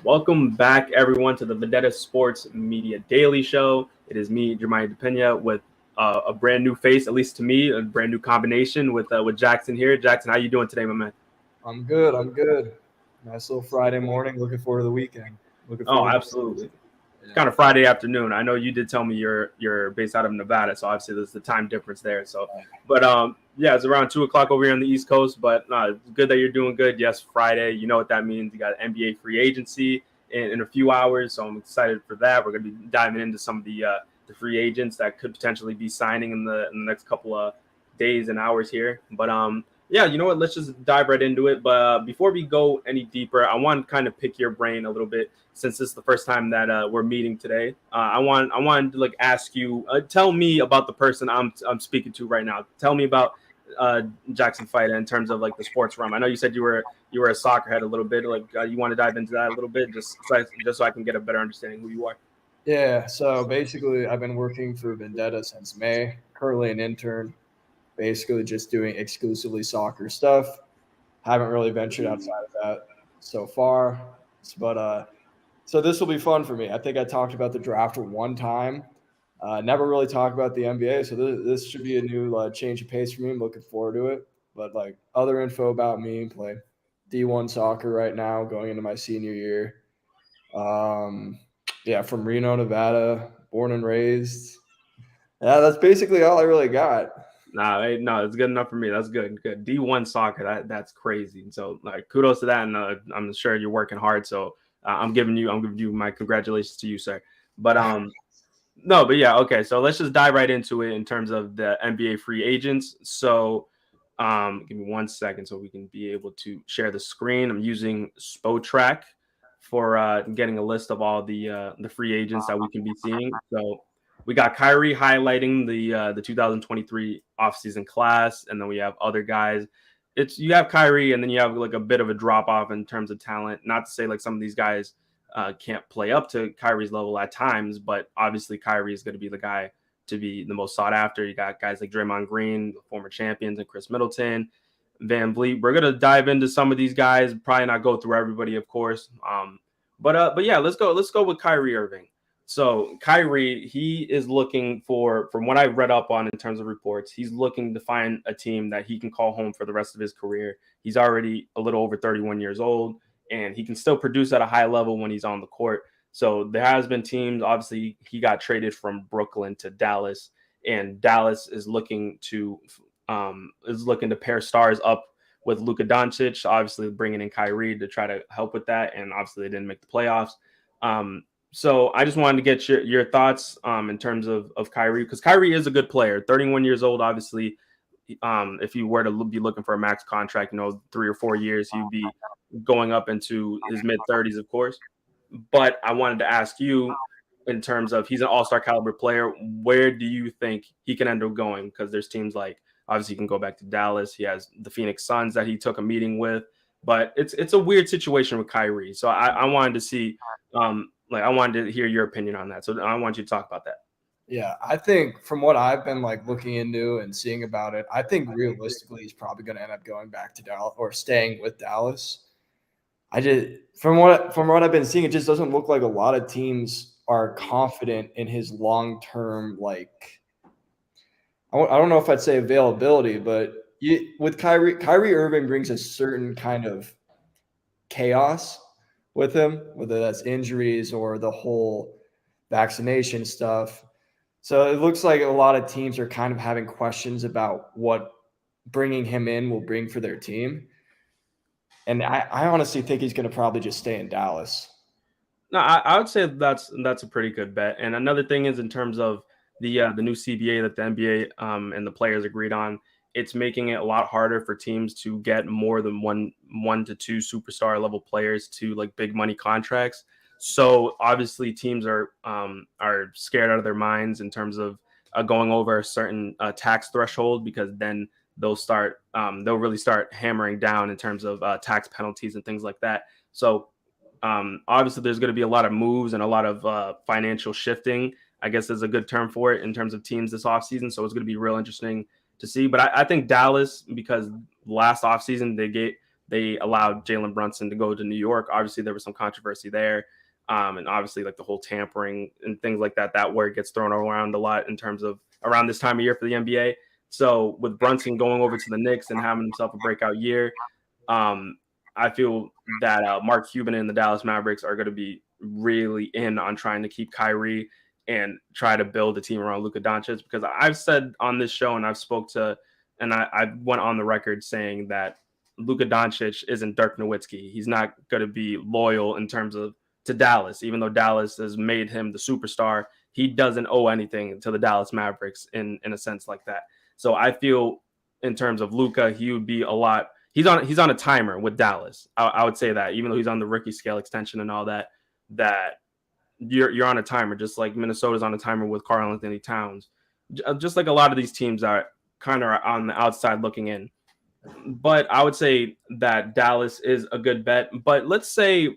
Welcome back, everyone, to the Vendetta Sports Media Daily Show. It is me, Jermaine DePena, with a brand new face, at least to me, a brand new combination with Jackson here. Jackson, how you doing today, my man? I'm good. I'm good. Nice little Friday morning. Looking forward to the weekend. Looking Oh, forward to absolutely. It's yeah. kind of Friday afternoon. I know you did tell me you're based out of Nevada, so obviously there's the time difference there. So, but yeah, it's around 2 o'clock over here on the East Coast. But it's good that you're doing good. Yes, Friday. You know what that means. You got NBA free agency in a few hours, so I'm excited for that. We're gonna be diving into some of the free agents that could potentially be signing in the next couple of days and hours here. But yeah, you know what? Let's just dive right into it. But before we go any deeper, I want to kind of pick your brain a little bit since this is the first time that we're meeting today. I wanted to like ask you, tell me about the person I'm speaking to right now. Tell me about Jackson Fida in terms of like the sports realm. I know you said you were a soccer head a little bit. Like you want to dive into that a little bit, just so I can get a better understanding who you are. Yeah. So basically, I've been working for Vendetta since May. Currently an intern. Basically, just doing exclusively soccer stuff. Haven't really ventured outside of that so far. But so this will be fun for me. I think I talked about the draft one time. Never really talked about the NBA, so this should be a new change of pace for me. I'm looking forward to it. But like other info about me, play D1 soccer right now, going into my senior year. Um, yeah, from Reno, Nevada, born and raised. Yeah, that's basically all I really got. No, it's good enough for me. That's good. Good. D1 soccer. That's crazy. And so, like, kudos to that. And I'm sure you're working hard. So I'm giving you my congratulations to you, sir. But no, but yeah, okay. So let's just dive right into it in terms of the NBA free agents. So, give me 1 second so we can be able to share the screen. I'm using SpoTrack for getting a list of all the free agents that we can be seeing. So we got Kyrie highlighting the 2023 offseason class, and then we have other guys. You have Kyrie, and then you have like a bit of a drop off in terms of talent. Not to say like some of these guys can't play up to Kyrie's level at times, but obviously Kyrie is going to be the guy to be the most sought after. You got guys like Draymond Green, former champions, and Chris Middleton, Van Vliet. We're gonna dive into some of these guys. Probably not go through everybody, of course. But yeah, let's go with Kyrie Irving. So Kyrie, he is looking for, from what I've read up on in terms of reports, he's looking to find a team that he can call home for the rest of his career. He's already a little over 31 years old, and he can still produce at a high level when he's on the court. So there has been teams. Obviously, he got traded from Brooklyn to Dallas, and Dallas is looking to pair stars up with Luka Doncic. Obviously, bringing in Kyrie to try to help with that, and obviously they didn't make the playoffs. So I just wanted to get your thoughts in terms of Kyrie, because Kyrie is a good player, 31 years old. Obviously, if you were to be looking for a max contract, 3 or 4 years, he'd be going up into his mid 30s, of course. But I wanted to ask you, in terms of, he's an all-star caliber player, where do you think he can end up going? Because there's teams like, obviously, he can go back to Dallas. He has the Phoenix Suns that he took a meeting with. But it's a weird situation with Kyrie. So I wanted to see I wanted to hear your opinion on that. So I want you to talk about that. Yeah, I think from what I've been like looking into and seeing about it, I think realistically he's probably going to end up going back to Dallas or staying with Dallas. I just from what I've been seeing, it just doesn't look like a lot of teams are confident in his long-term I don't know if I'd say availability, but with Kyrie Irving brings a certain kind of chaos with him, whether that's injuries or the whole vaccination stuff. So it looks like a lot of teams are kind of having questions about what bringing him in will bring for their team. And I honestly think he's going to probably just stay in Dallas. No, I would say that's a pretty good bet. And another thing is, in terms of the new CBA that the NBA and the players agreed on, it's making it a lot harder for teams to get more than one to two superstar level players to like big money contracts. So obviously teams are scared out of their minds in terms of going over a certain tax threshold, because then they'll really start hammering down in terms of tax penalties and things like that. So obviously, there's going to be a lot of moves and a lot of financial shifting, I guess is a good term for it, in terms of teams this offseason. So it's going to be real interesting to see. But I think Dallas, because last offseason they allowed Jalen Brunson to go to New York. Obviously, there was some controversy there. And obviously, like the whole tampering and things like that, that word gets thrown around a lot in terms of around this time of year for the NBA. So with Brunson going over to the Knicks and having himself a breakout year, um, I feel that Mark Cuban and the Dallas Mavericks are going to be really in on trying to keep Kyrie and try to build a team around Luka Doncic, because I've said on this show and I've spoke to, and I went on the record saying that Luka Doncic isn't Dirk Nowitzki. He's not going to be loyal in terms of to Dallas, even though Dallas has made him the superstar. He doesn't owe anything to the Dallas Mavericks in a sense like that. So I feel in terms of Luka, he would be a lot. He's on a timer with Dallas. I would say that, even though he's on the rookie scale extension and all that, that you're on a timer, just like Minnesota's on a timer with Karl Anthony Towns, just like a lot of these teams are kind of on the outside looking in. But I would say that Dallas is a good bet. But let's say,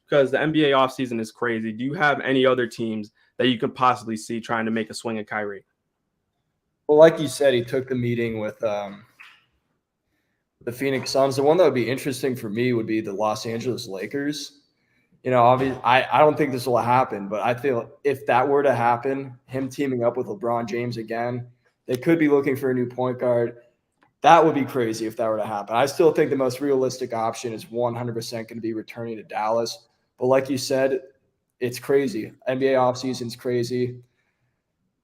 because the NBA offseason is crazy, do you have any other teams that you could possibly see trying to make a swing at Kyrie? Well, like you said, he took the meeting with the Phoenix Suns. The one that would be interesting for me would be the Los Angeles Lakers. Obviously, I don't think this will happen, but I feel if that were to happen, him teaming up with LeBron James again, they could be looking for a new point guard. That would be crazy if that were to happen. I still think the most realistic option is 100% going to be returning to Dallas. But like you said, it's crazy. NBA offseason is crazy.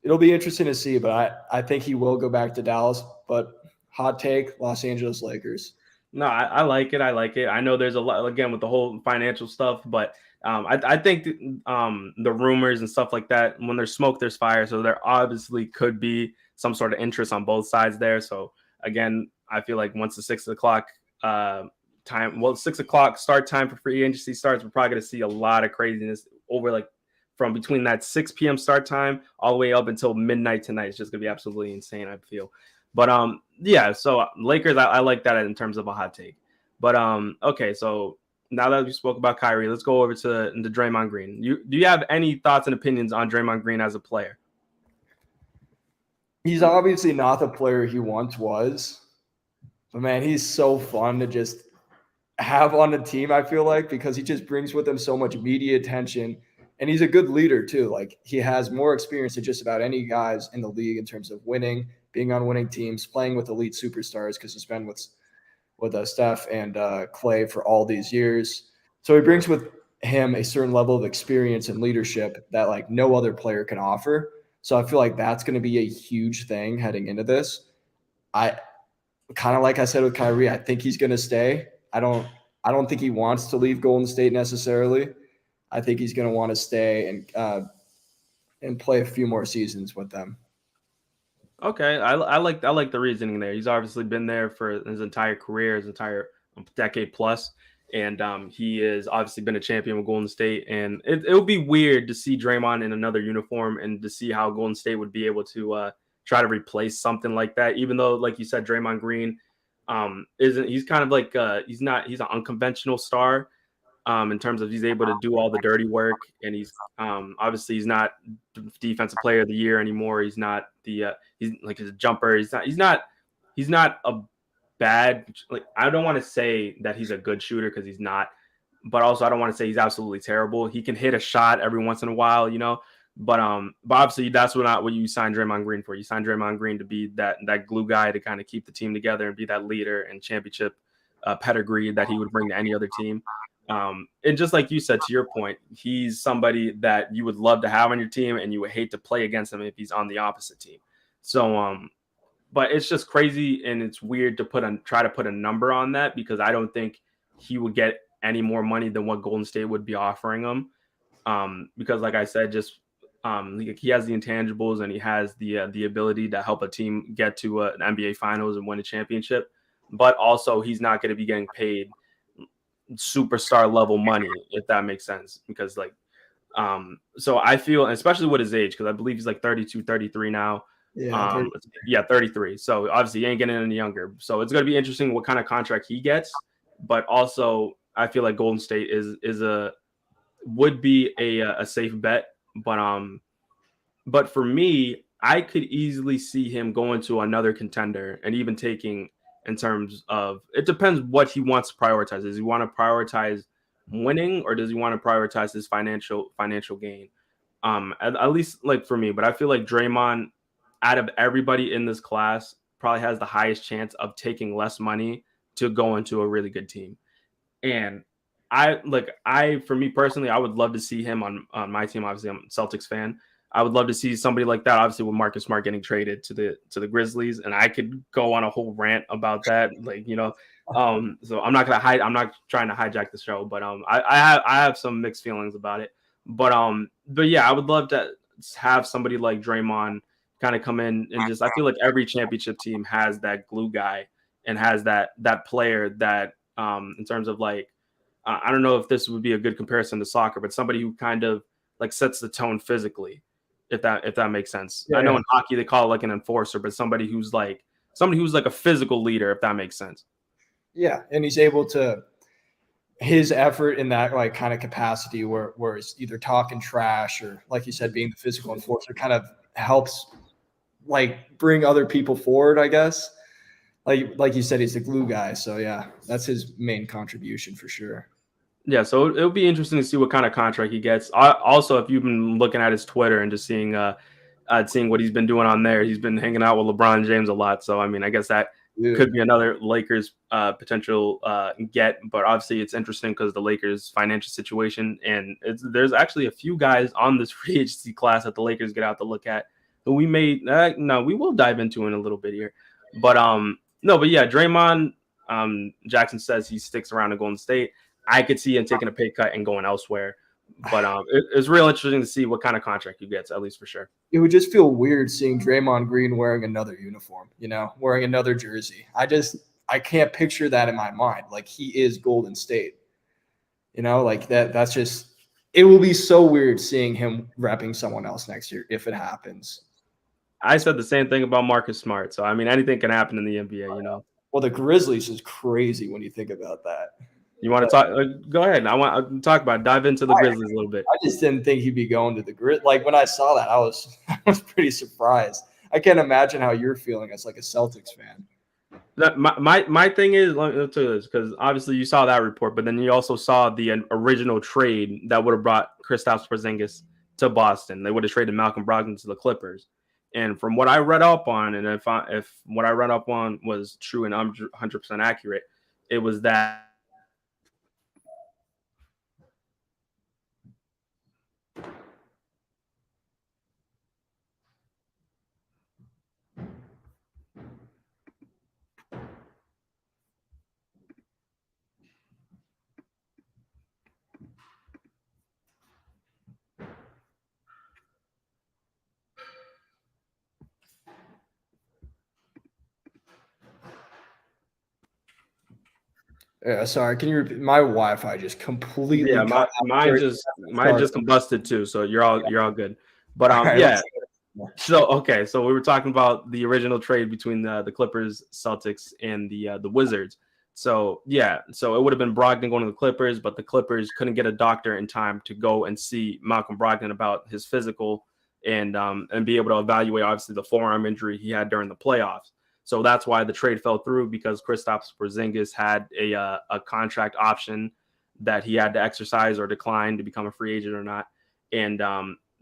It'll be interesting to see, but I think he will go back to Dallas. But hot take, Los Angeles Lakers. No, I like it. I like it. I know there's a lot, again, with the whole financial stuff, but I think the rumors and stuff like that, when there's smoke, there's fire. So there obviously could be some sort of interest on both sides there. So again, I feel like once the 6 o'clock time, 6 o'clock start time for free agency starts, we're probably going to see a lot of craziness over like from between that 6 p.m. start time all the way up until midnight tonight. It's just going to be absolutely insane, I feel. But yeah, so Lakers, I like that in terms of a hot take. But okay, so now that we spoke about Kyrie, let's go over to Draymond Green. Do you have any thoughts and opinions on Draymond Green as a player? He's obviously not the player he once was, but man, he's so fun to just have on the team, I feel like, because he just brings with him so much media attention. And he's a good leader too. Like, he has more experience than just about any guys in the league in terms of winning, being on winning teams, playing with elite superstars, because he's been with Steph and Clay for all these years. So he brings with him a certain level of experience and leadership that like no other player can offer. So I feel like that's going to be a huge thing heading into this. I kind of, like I said with Kyrie, I think he's going to stay. I don't think he wants to leave Golden State necessarily. I think he's going to want to stay and play a few more seasons with them. Okay, I like the reasoning there. He's obviously been there for his entire career, his entire decade plus, and he has obviously been a champion with Golden State. And it would be weird to see Draymond in another uniform and to see how Golden State would be able to try to replace something like that. Even though, like you said, Draymond Green he's kind of like he's an unconventional star. In terms of he's able to do all the dirty work, and he's obviously he's not defensive player of the year anymore. He's not he's like his jumper. He's not a bad, like, I don't want to say that he's a good shooter because he's not, but also I don't want to say he's absolutely terrible. He can hit a shot every once in a while, but obviously that's not what you signed Draymond Green for. You signed Draymond Green to be that glue guy to kind of keep the team together and be that leader and championship pedigree that he would bring to any other team. And just like you said, to your point, he's somebody that you would love to have on your team and you would hate to play against him if he's on the opposite team. So, but it's just crazy and it's weird to try to put a number on that, because I don't think he would get any more money than what Golden State would be offering him. Because like I said, just he has the intangibles and he has the ability to help a team get to an NBA Finals and win a championship. But also, he's not going to be getting paid superstar level money, if that makes sense, because like so I feel, especially with his age, because I believe he's like 32 33 now. 33. So obviously he ain't getting any younger, so it's going to be interesting what kind of contract he gets. But also I feel like Golden State would be a safe bet. But for me, I could easily see him going to another contender and even taking in terms of it depends what he wants to prioritize. Does he want to prioritize winning or does he want to prioritize his financial gain? At least like for me, but I feel like Draymond, out of everybody in this class, probably has the highest chance of taking less money to go into a really good team. And for me personally, I would love to see him on my team. Obviously, I'm a Celtics fan. I would love to see somebody like that. Obviously, with Marcus Smart getting traded to the Grizzlies, and I could go on a whole rant about that. So I'm not gonna hide. I'm not trying to hijack the show, but I have some mixed feelings about it. But yeah, I would love to have somebody like Draymond kind of come in and just. I feel like every championship team has that glue guy and has that player that in terms of like I don't know if this would be a good comparison to soccer, but somebody who kind of like sets the tone physically, if that makes sense. Yeah, I know in hockey they call it like an enforcer, but somebody who's like a physical leader, if that makes sense. Yeah, and he's able to his effort in that like kind of capacity where it's either talking trash or like you said, being the physical enforcer kind of helps like bring other people forward, I guess. Like you said, he's the glue guy. So yeah, that's his main contribution for sure. Yeah, so it'll be interesting to see what kind of contract he gets. Also, if you've been looking at his Twitter and just seeing what he's been doing on there, he's been hanging out with LeBron James a lot. So I mean, I guess that could be another Lakers potential get. But obviously, it's interesting because the Lakers' financial situation, and there's actually a few guys on this free agency class that the Lakers get out to look at who we we will dive into in a little bit here. But but yeah, Draymond. Jackson says he sticks around in Golden State. I could see him taking a pay cut and going elsewhere. But it's real interesting to see what kind of contract he gets, at least for sure. It would just feel weird seeing Draymond Green wearing another uniform, wearing another jersey. I can't picture that in my mind. Like he is Golden State. Like that's just it will be so weird seeing him repping someone else next year if it happens. I said the same thing about Marcus Smart. So I mean anything can happen in the NBA, Well, the Grizzlies is crazy when you think about that. You want to talk? Go ahead. I want to talk about dive into the Grizzlies a little bit. I just didn't think he'd be going to the Grizz. Like when I saw that, I was pretty surprised. I can't imagine how you're feeling as like a Celtics fan. My thing is, let me tell you this, because obviously you saw that report, but then you also saw the original trade that would have brought Kristaps Porzingis to Boston. They would have traded Malcolm Brogdon to the Clippers. And from what I read up on, and if what I read up on was true and 100% accurate, it was that. Yeah, sorry. Can you repeat? My Wi-Fi just completely. Yeah, mine just combusted too. So you're all good. But yeah. So we were talking about the original trade between the Clippers, Celtics, and the Wizards. So yeah, so it would have been Brogdon going to the Clippers, but the Clippers couldn't get a doctor in time to go and see Malcolm Brogdon about his physical and be able to evaluate obviously the forearm injury he had during the playoffs. So that's why the trade fell through, because Kristaps Porzingis had a contract option that he had to exercise or decline to become a free agent or not, and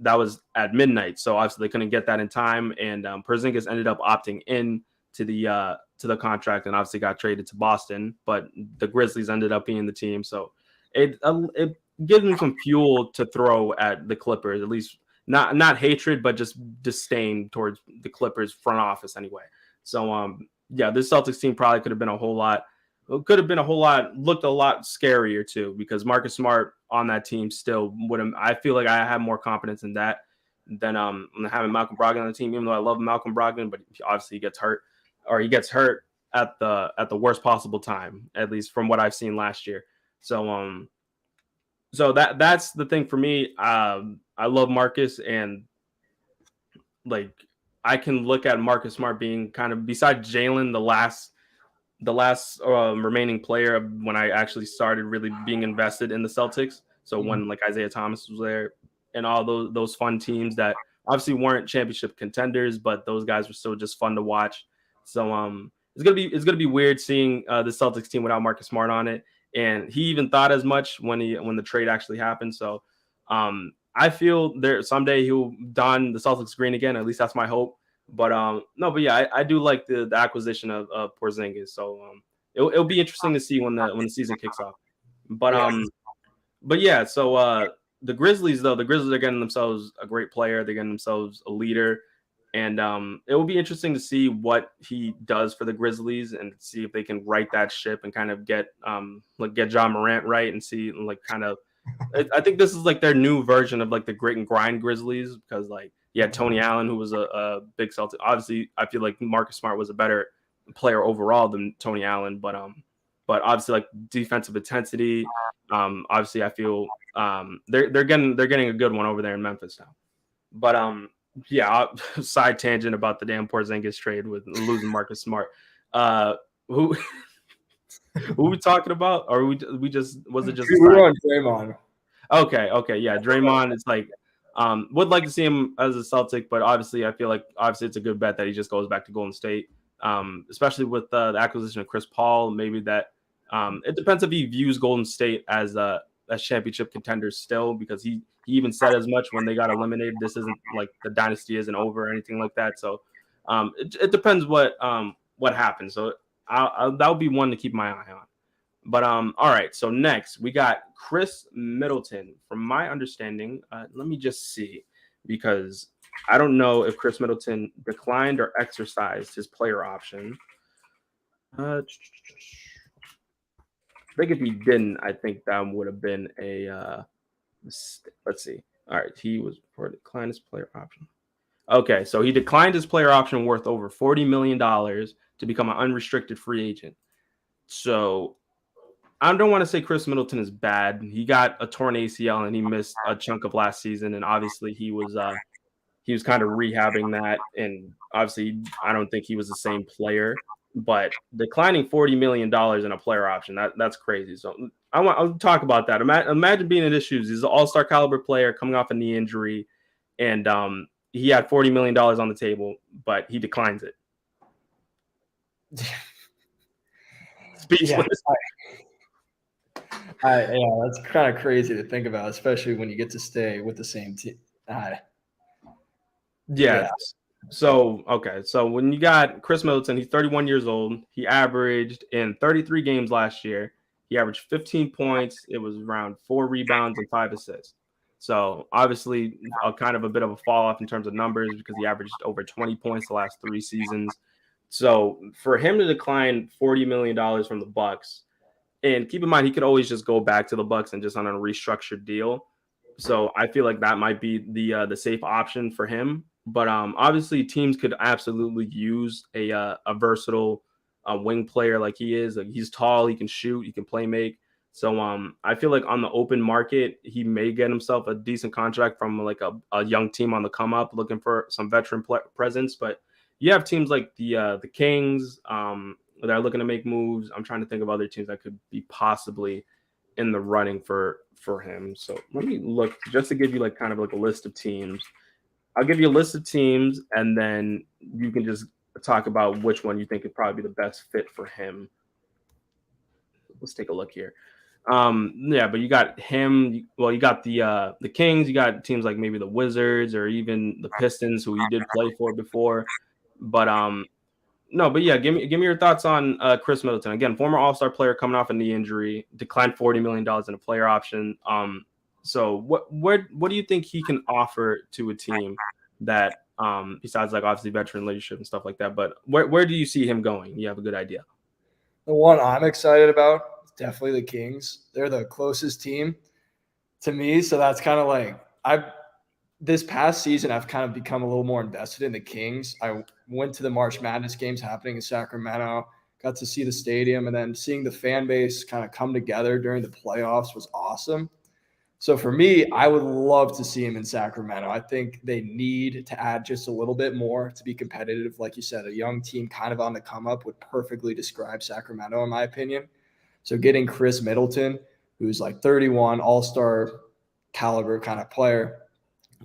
that was at midnight. So obviously they couldn't get that in time, and Porzingis ended up opting in to the contract and obviously got traded to Boston. But the Grizzlies ended up being the team, so it gives me some fuel to throw at the Clippers, at least not hatred, but just disdain towards the Clippers front office anyway. So yeah, this Celtics team probably looked a lot scarier too, because Marcus Smart on that team still would have. I feel like I have more confidence in that than having Malcolm Brogdon on the team, even though I love Malcolm Brogdon, but obviously he gets hurt at the worst possible time, at least from what I've seen last year. So that's the thing for me. I love Marcus, and like I can look at Marcus Smart being kind of, besides Jalen, the last remaining player when I actually started really being invested in the Celtics. So when like Isaiah Thomas was there and all those fun teams that obviously weren't championship contenders, but those guys were still just fun to watch. So it's gonna be weird seeing the Celtics team without Marcus Smart on it, and he even thought as much when the trade actually happened. So I feel there someday he'll don the Celtics green again. At least that's my hope. But no, but yeah, I do like the acquisition of Porzingis. So it'll be interesting to see when the season kicks off. But Yeah. but yeah, so the Grizzlies though, the Grizzlies are getting themselves a great player. They're getting themselves a leader. And it will be interesting to see what he does for the Grizzlies and see if they can right that ship and kind of get John Morant right and see like kind of. I think this is like their new version of like the grit and grind Grizzlies because like Tony Allen, who was a big Celtic. Obviously, I feel like Marcus Smart was a better player overall than Tony Allen, but obviously like defensive intensity. Obviously, I feel they're getting a good one over there in Memphis now. But yeah, side tangent about the damn Porzingis trade with losing Marcus Smart. Who who we talking about? Or we just was it just we were on Draymond? Okay, yeah, Draymond. It's like would like to see him as a Celtic, but obviously I feel like it's a good bet that he just goes back to Golden State. Especially with the acquisition of Chris Paul, maybe that it depends if he views Golden State as championship contenders still, because he even said as much when they got eliminated. This isn't like the dynasty isn't over or anything like that. So it depends what happens. So that would be one to keep my eye on. But all right. So next we got Chris Middleton. From my understanding, let me just see, because I don't know if Chris Middleton declined or exercised his player option. I think if he didn't, I think that would have been a let's see. All right, he was declined his player option. Okay, so he declined his player option worth over $40 million to become an unrestricted free agent. So I don't want to say Chris Middleton is bad. He got a torn ACL and he missed a chunk of last season, and obviously he was kind of rehabbing that, and obviously I don't think he was the same player. But declining $40 million in a player option, that's crazy. So I'll talk about that. Imagine being in his shoes. He's an all-star caliber player coming off a knee injury, and he had $40 million on the table, but he declines it. Speechless. Yeah, that's kind of crazy to think about, especially when you get to stay with the same team. Yeah. So, okay. So when you got Chris Middleton, he's 31 years old. He averaged in 33 games last year. He averaged 15 points. It was around 4 rebounds and 5 assists. So obviously a kind of a bit of a fall off in terms of numbers because he averaged over 20 points the last 3 seasons. So for him to decline $40 million from the Bucks, and keep in mind, he could always just go back to the Bucks and just on a restructured deal. So I feel like that might be the safe option for him. But obviously, teams could absolutely use a versatile wing player like he is. Like, he's tall, he can shoot, he can play make. So I feel like on the open market, he may get himself a decent contract from like a young team on the come up, looking for some veteran presence. But you have teams like the Kings that are looking to make moves. I'm trying to think of other teams that could be possibly in the running for him. So let me look just to give you like kind of like a list of teams. I'll give you a list of teams, and then you can just talk about which one you think would probably be the best fit for him. Let's take a look here. Yeah, but you got him. Well, you got the Kings. You got teams like maybe the Wizards or even the Pistons, who he did play for before. But no, but yeah, give me your thoughts on Chris Middleton. Again, former All-Star player coming off a knee injury, declined $40 million in a player option. So what do you think he can offer to a team that besides like obviously veteran leadership and stuff like that? But where do you see him going? You have a good idea. The one I'm excited about is definitely the Kings. They're the closest team to me, so that's kind of like this past season I've kind of become a little more invested in the Kings. I went to the March Madness games happening in Sacramento, got to see the stadium, and then seeing the fan base kind of come together during the playoffs was awesome. So for me, I would love to see him in Sacramento. I think they need to add just a little bit more to be competitive. Like you said, a young team kind of on the come up would perfectly describe Sacramento, in my opinion. So getting Chris Middleton, who's like 31, all-star caliber kind of player,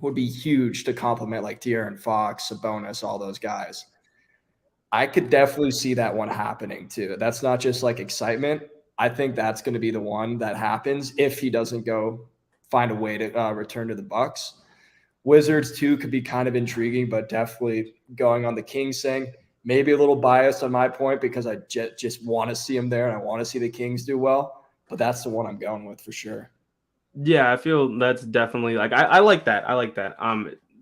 would be huge to complement like De'Aaron Fox, Sabonis, all those guys. I could definitely see that one happening too. That's not just like excitement. I think that's going to be the one that happens if he doesn't go find a way to return to the Bucks. Wizards too could be kind of intriguing, but definitely going on the Kings thing. Maybe a little biased on my point because I just want to see him there and I want to see the Kings do well. But that's the one I'm going with for sure. Yeah, I feel that's definitely like I like that. I like that.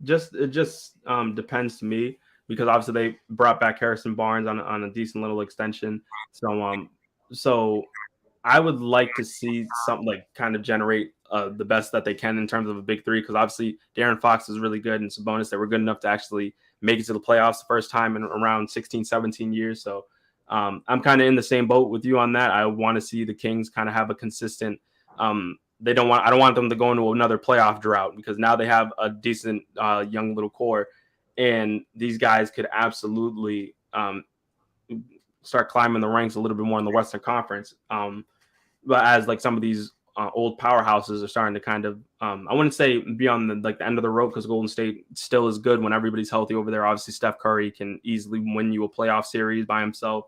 It just depends to me because obviously they brought back Harrison Barnes on a decent little extension. So I would like to see something like kind of generate the best that they can in terms of a big three because obviously Darren Fox is really good and Sabonis they were good enough to actually make it to the playoffs the first time in around 16, 17 years. So I'm kind of in the same boat with you on that. I want to see the Kings kind of have a consistent I don't want them to go into another playoff drought because now they have a decent young little core and these guys could absolutely start climbing the ranks a little bit more in the Western Conference. But as like some of these old powerhouses are starting to kind of, I wouldn't say be on the end of the road because Golden State still is good when everybody's healthy over there. Obviously, Steph Curry can easily win you a playoff series by himself.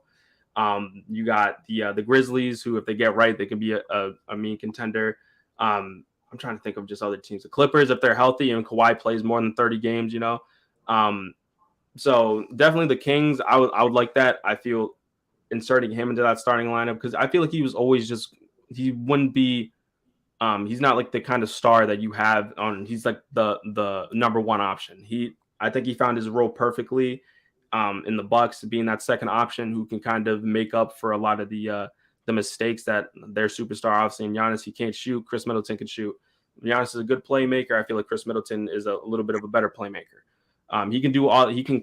You got the Grizzlies, who if they get right, they can be a mean contender. I'm trying to think of just other teams. The Clippers, if they're healthy and Kawhi plays more than 30 games, so definitely the Kings. I would like that. I feel inserting him into that starting lineup because I feel like he was always he wouldn't be he's not like the kind of star that you have on he's like the number one option. I think he found his role perfectly in the Bucks being that second option who can kind of make up for a lot of the mistakes that their superstar obviously in Giannis he can't shoot. Chris Middleton can shoot. Giannis is a good playmaker. I feel like Chris Middleton is a little bit of a better playmaker. He can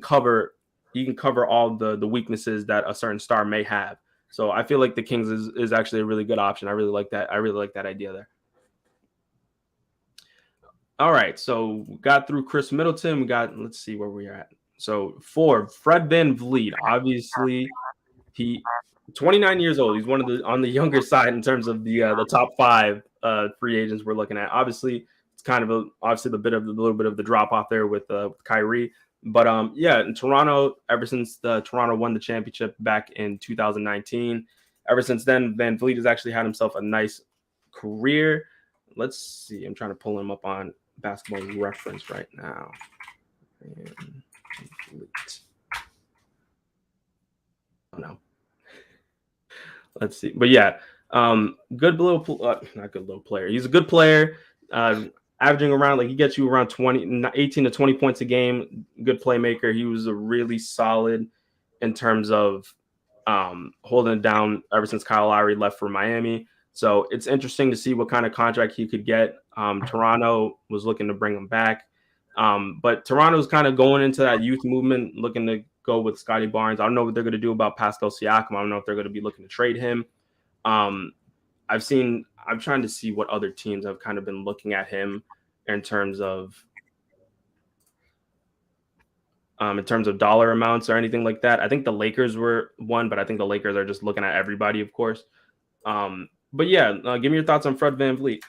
cover all the weaknesses that a certain star may have. So I feel like the Kings is actually a really good option. I really like that. I really like that idea there. All right, so we got through Chris Middleton. Let's see where we're at. So for Fred VanVleet, obviously he 29 years old. He's one of the on the younger side in terms of the top five free agents we're looking at. Obviously, it's kind of obviously a little bit of the drop off there with Kyrie. But yeah, in Toronto, ever since Toronto won the championship back in 2019, ever since then, VanVleet has actually had himself a nice career. Let's see. I'm trying to pull him up on Basketball Reference right now. Oh no. Let's see. But yeah, good little, not good little player. He's a good player. Averaging around he gets you around 18 to 20 points a game. Good playmaker. He was a really solid in terms of holding it down ever since Kyle Lowry left for Miami. So it's interesting to see what kind of contract he could get. Toronto was looking to bring him back. But Toronto's kind of going into that youth movement, looking to go with Scotty Barnes. I don't know what they're going to do about Pascal Siakam. I don't know if they're going to be looking to trade him. I'm trying to see what other teams have kind of been looking at him in terms of dollar amounts or anything like that. I think the Lakers were one, but I think the Lakers are just looking at everybody, of course. But yeah, give me your thoughts on Fred VanVleet.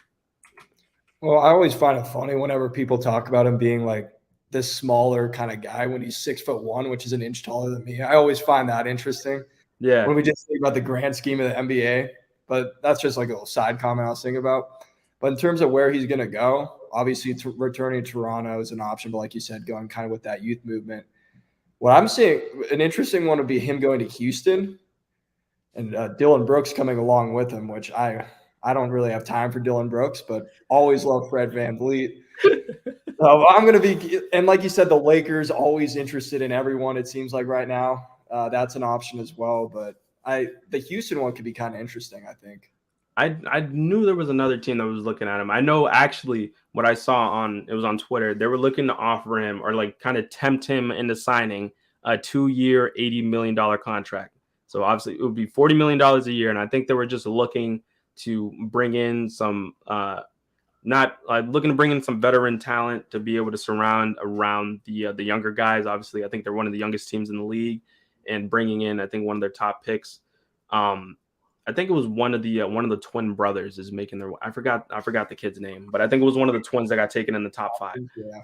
Well, I always find it funny whenever people talk about him being like this smaller kind of guy when he's 6'1", which is an inch taller than me. I always find that interesting. Yeah. When we just think about the grand scheme of the NBA, but that's just like a little side comment I was thinking about. But in terms of where he's going to go, obviously returning to Toronto is an option, but like you said, going kind of with that youth movement. What I'm seeing, an interesting one would be him going to Houston and Dylan Brooks coming along with him, which I don't really have time for Dylan Brooks, but always love Fred VanVleet. I'm going to be – and like you said, the Lakers always interested in everyone, it seems like right now. That's an option as well. But the Houston one could be kind of interesting, I think. I knew there was another team that was looking at him. I know actually what I saw it was on Twitter. They were looking to offer him or kind of tempt him into signing a 2-year, $80 million contract. So obviously it would be $40 million a year. And I think they were just looking to bring in some looking to bring in some veteran talent to be able to surround around the younger guys. Obviously, I think they're one of the youngest teams in the league, and bringing in I think one of their top picks. I think it was one of the twin brothers is making their. I forgot the kid's name, but I think it was one of the twins that got taken in the top 5. Yeah.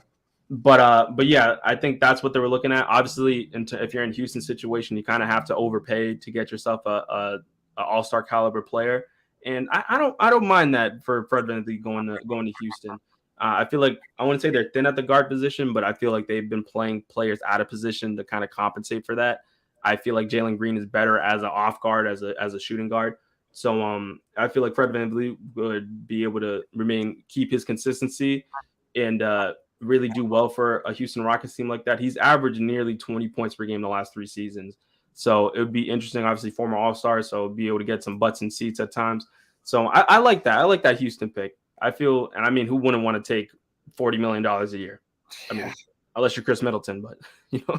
But yeah, I think that's what they were looking at. Obviously, if you're in Houston situation, you kind of have to overpay to get yourself a all-star caliber player, and I don't mind that for Fred VanVleet going to Houston. I feel like I wouldn't say they're thin at the guard position, but I feel like they've been playing players out of position to kind of compensate for that. I feel like Jalen Green is better as an off guard, as a shooting guard. So I feel like Fred VanVleet would be able to keep his consistency, and really do well for a Houston Rockets team like that. He's averaged nearly 20 points per game the last 3 seasons. So it would be interesting, obviously, former All-Star, so be able to get some butts and seats at times. So I like that. I like that Houston pick. I feel, and I mean, who wouldn't want to take $40 million a year? I mean, unless you're Chris Middleton, but you know.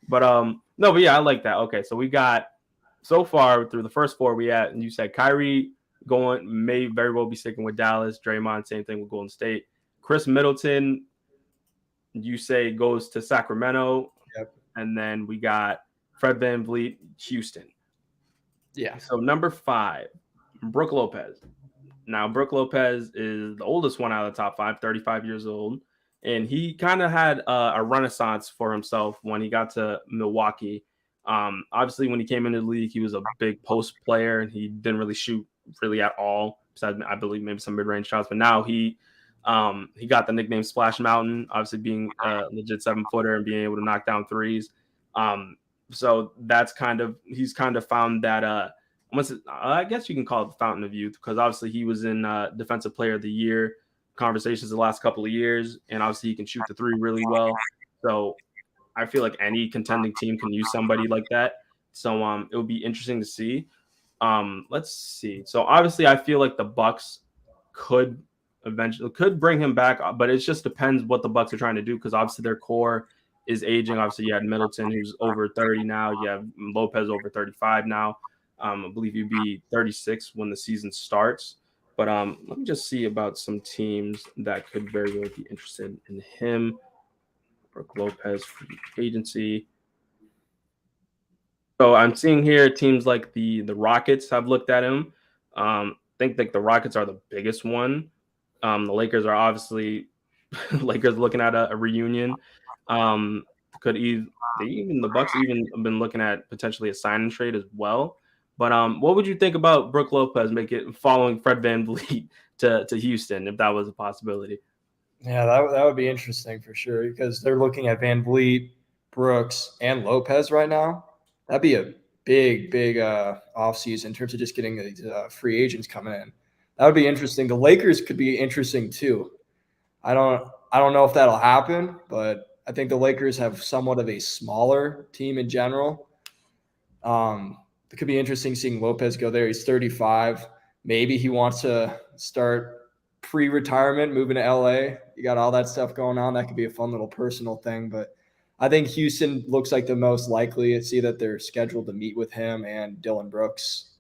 But no, but yeah, I like that. Okay, so we got so far through the first four we had, and you said Kyrie may very well be sticking with Dallas. Draymond, same thing with Golden State. Chris Middleton, you say goes to Sacramento. Yep. And then we got Fred VanVleet, Houston. Yeah. So number 5, Brook Lopez. Now, Brook Lopez is the oldest one out of the top 5, 35 years old. And he kind of had a renaissance for himself when he got to Milwaukee. Obviously, when he came into the league, he was a big post player, and he didn't really shoot really at all. Besides, I believe maybe some mid-range shots. But now he got the nickname Splash Mountain, obviously being a legit 7-footer and being able to knock down threes. So that's he's kind of found that I guess you can call it the fountain of youth, because obviously he was in Defensive Player of the Year conversations the last couple of years, and obviously he can shoot the three really well. So I feel like any contending team can use somebody like that. So it would be interesting to see. Let's see. So obviously I feel like the Bucks could bring him back, but it just depends what the Bucks are trying to do, because obviously their core is aging. Obviously you had Middleton, who's over 30 now. You have Lopez over 35 now. I believe he'd be 36 when the season starts. But let me just see about some teams that could very well be interested in him. Brook Lopez free agency. So I'm seeing here teams like the Rockets have looked at him. I think like the Rockets are the biggest one. The Lakers are obviously Lakers looking at a reunion. The Bucks even have been looking at potentially a sign and trade as well. But what would you think about Brook Lopez following Fred VanVleet to Houston, if that was a possibility? Yeah, that would be interesting for sure, because they're looking at VanVleet, Brooks, and Lopez right now. That'd be a big offseason in terms of just getting these free agents coming in. That would be interesting. The Lakers could be interesting too. I don't know if that'll happen, but I think the Lakers have somewhat of a smaller team in general. It could be interesting seeing Lopez go there. He's 35. Maybe he wants to start pre-retirement, moving to LA. You got all that stuff going on. That could be a fun little personal thing. But I think Houston looks like the most likely. I see that they're scheduled to meet with him and Dillon Brooks.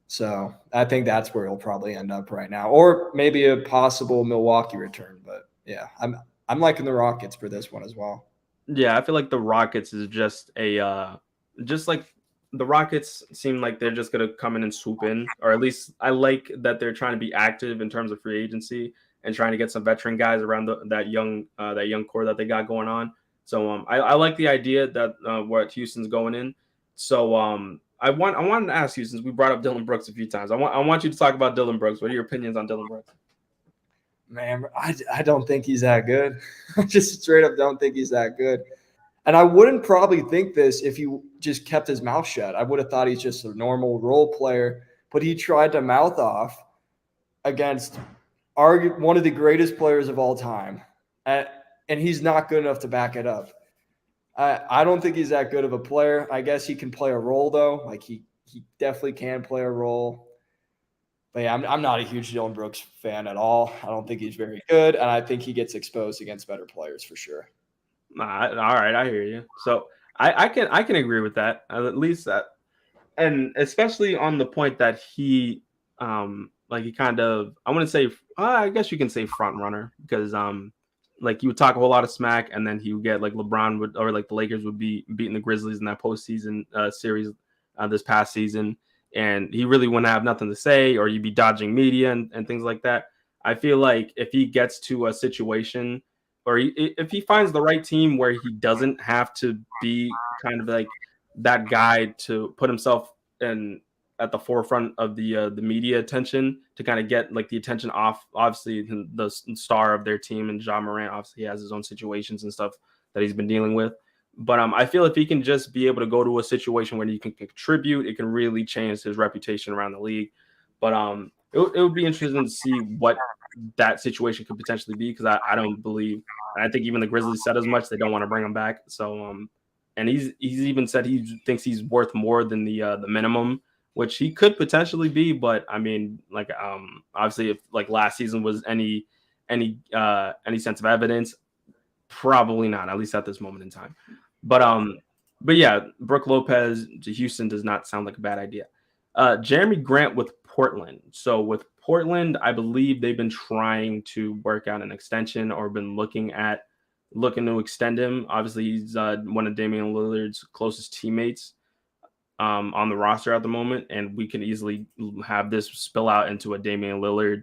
So I think that's where he'll probably end up right now, or maybe a possible Milwaukee return. But yeah, I'm liking the Rockets for this one as well. Yeah, I feel like the Rockets is just like the Rockets seem like they're just going to come in and swoop in, or at least I like that they're trying to be active in terms of free agency and trying to get some veteran guys around that young core that they got going on. So I like the idea that what Houston's going in. So I wanted to ask you, since we brought up Dillon Brooks a few times, I want you to talk about Dillon Brooks. What are your opinions on Dillon Brooks? Man, I don't think he's that good. I just straight up don't think he's that good. And I wouldn't probably think this if he just kept his mouth shut. I would have thought he's just a normal role player, but he tried to mouth off against one of the greatest players of all time, and he's not good enough to back it up. I don't think he's that good of a player. I guess he can play a role, though. Like he definitely can play a role. But yeah, I'm not a huge Dillon Brooks fan at all. I don't think he's very good, and I think he gets exposed against better players for sure. All right, I hear you. So I can agree with that, at least that, and especially on the point that he he kind of, I wouldn't say, I guess you can say front runner, because like he would talk a whole lot of smack, and then he would get like LeBron would, or like the Lakers would be beating the Grizzlies in that postseason series this past season, and he really wouldn't have nothing to say, or you'd be dodging media and things like that. I feel like if he gets to a situation, if he finds the right team where he doesn't have to be kind of like that guy to put himself in at the forefront of the media attention to kind of get like the attention off. Obviously, the star of their team and Ja Morant, obviously, he has his own situations and stuff that he's been dealing with. But I feel if he can just be able to go to a situation where he can contribute, it can really change his reputation around the league. But it would be interesting to see what that situation could potentially be, because I don't believe, and I think even the Grizzlies said as much, they don't want to bring him back. So and he's even said he thinks he's worth more than the minimum, which he could potentially be. But I mean, like obviously, if like last season was any sense of evidence, probably not, at least at this moment in time. But yeah, Brook Lopez to Houston does not sound like a bad idea. Jeremy Grant with Portland. So with Portland, I believe they've been trying to work out an extension or been looking to extend him. Obviously, he's one of Damian Lillard's closest teammates on the roster at the moment, and we can easily have this spill out into a Damian Lillard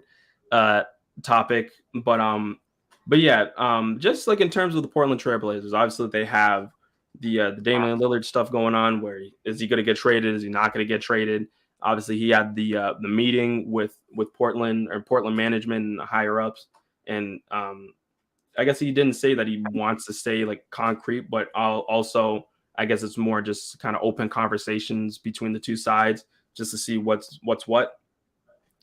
topic. But yeah, just like in terms of the Portland Trailblazers, obviously they have the Damian Lillard stuff going on. Where is he going to get traded? Is he not going to get traded? Obviously, he had the meeting with Portland or Portland management and higher ups, and I guess he didn't say that he wants to stay like concrete, but also I guess it's more just kind of open conversations between the two sides just to see what's what.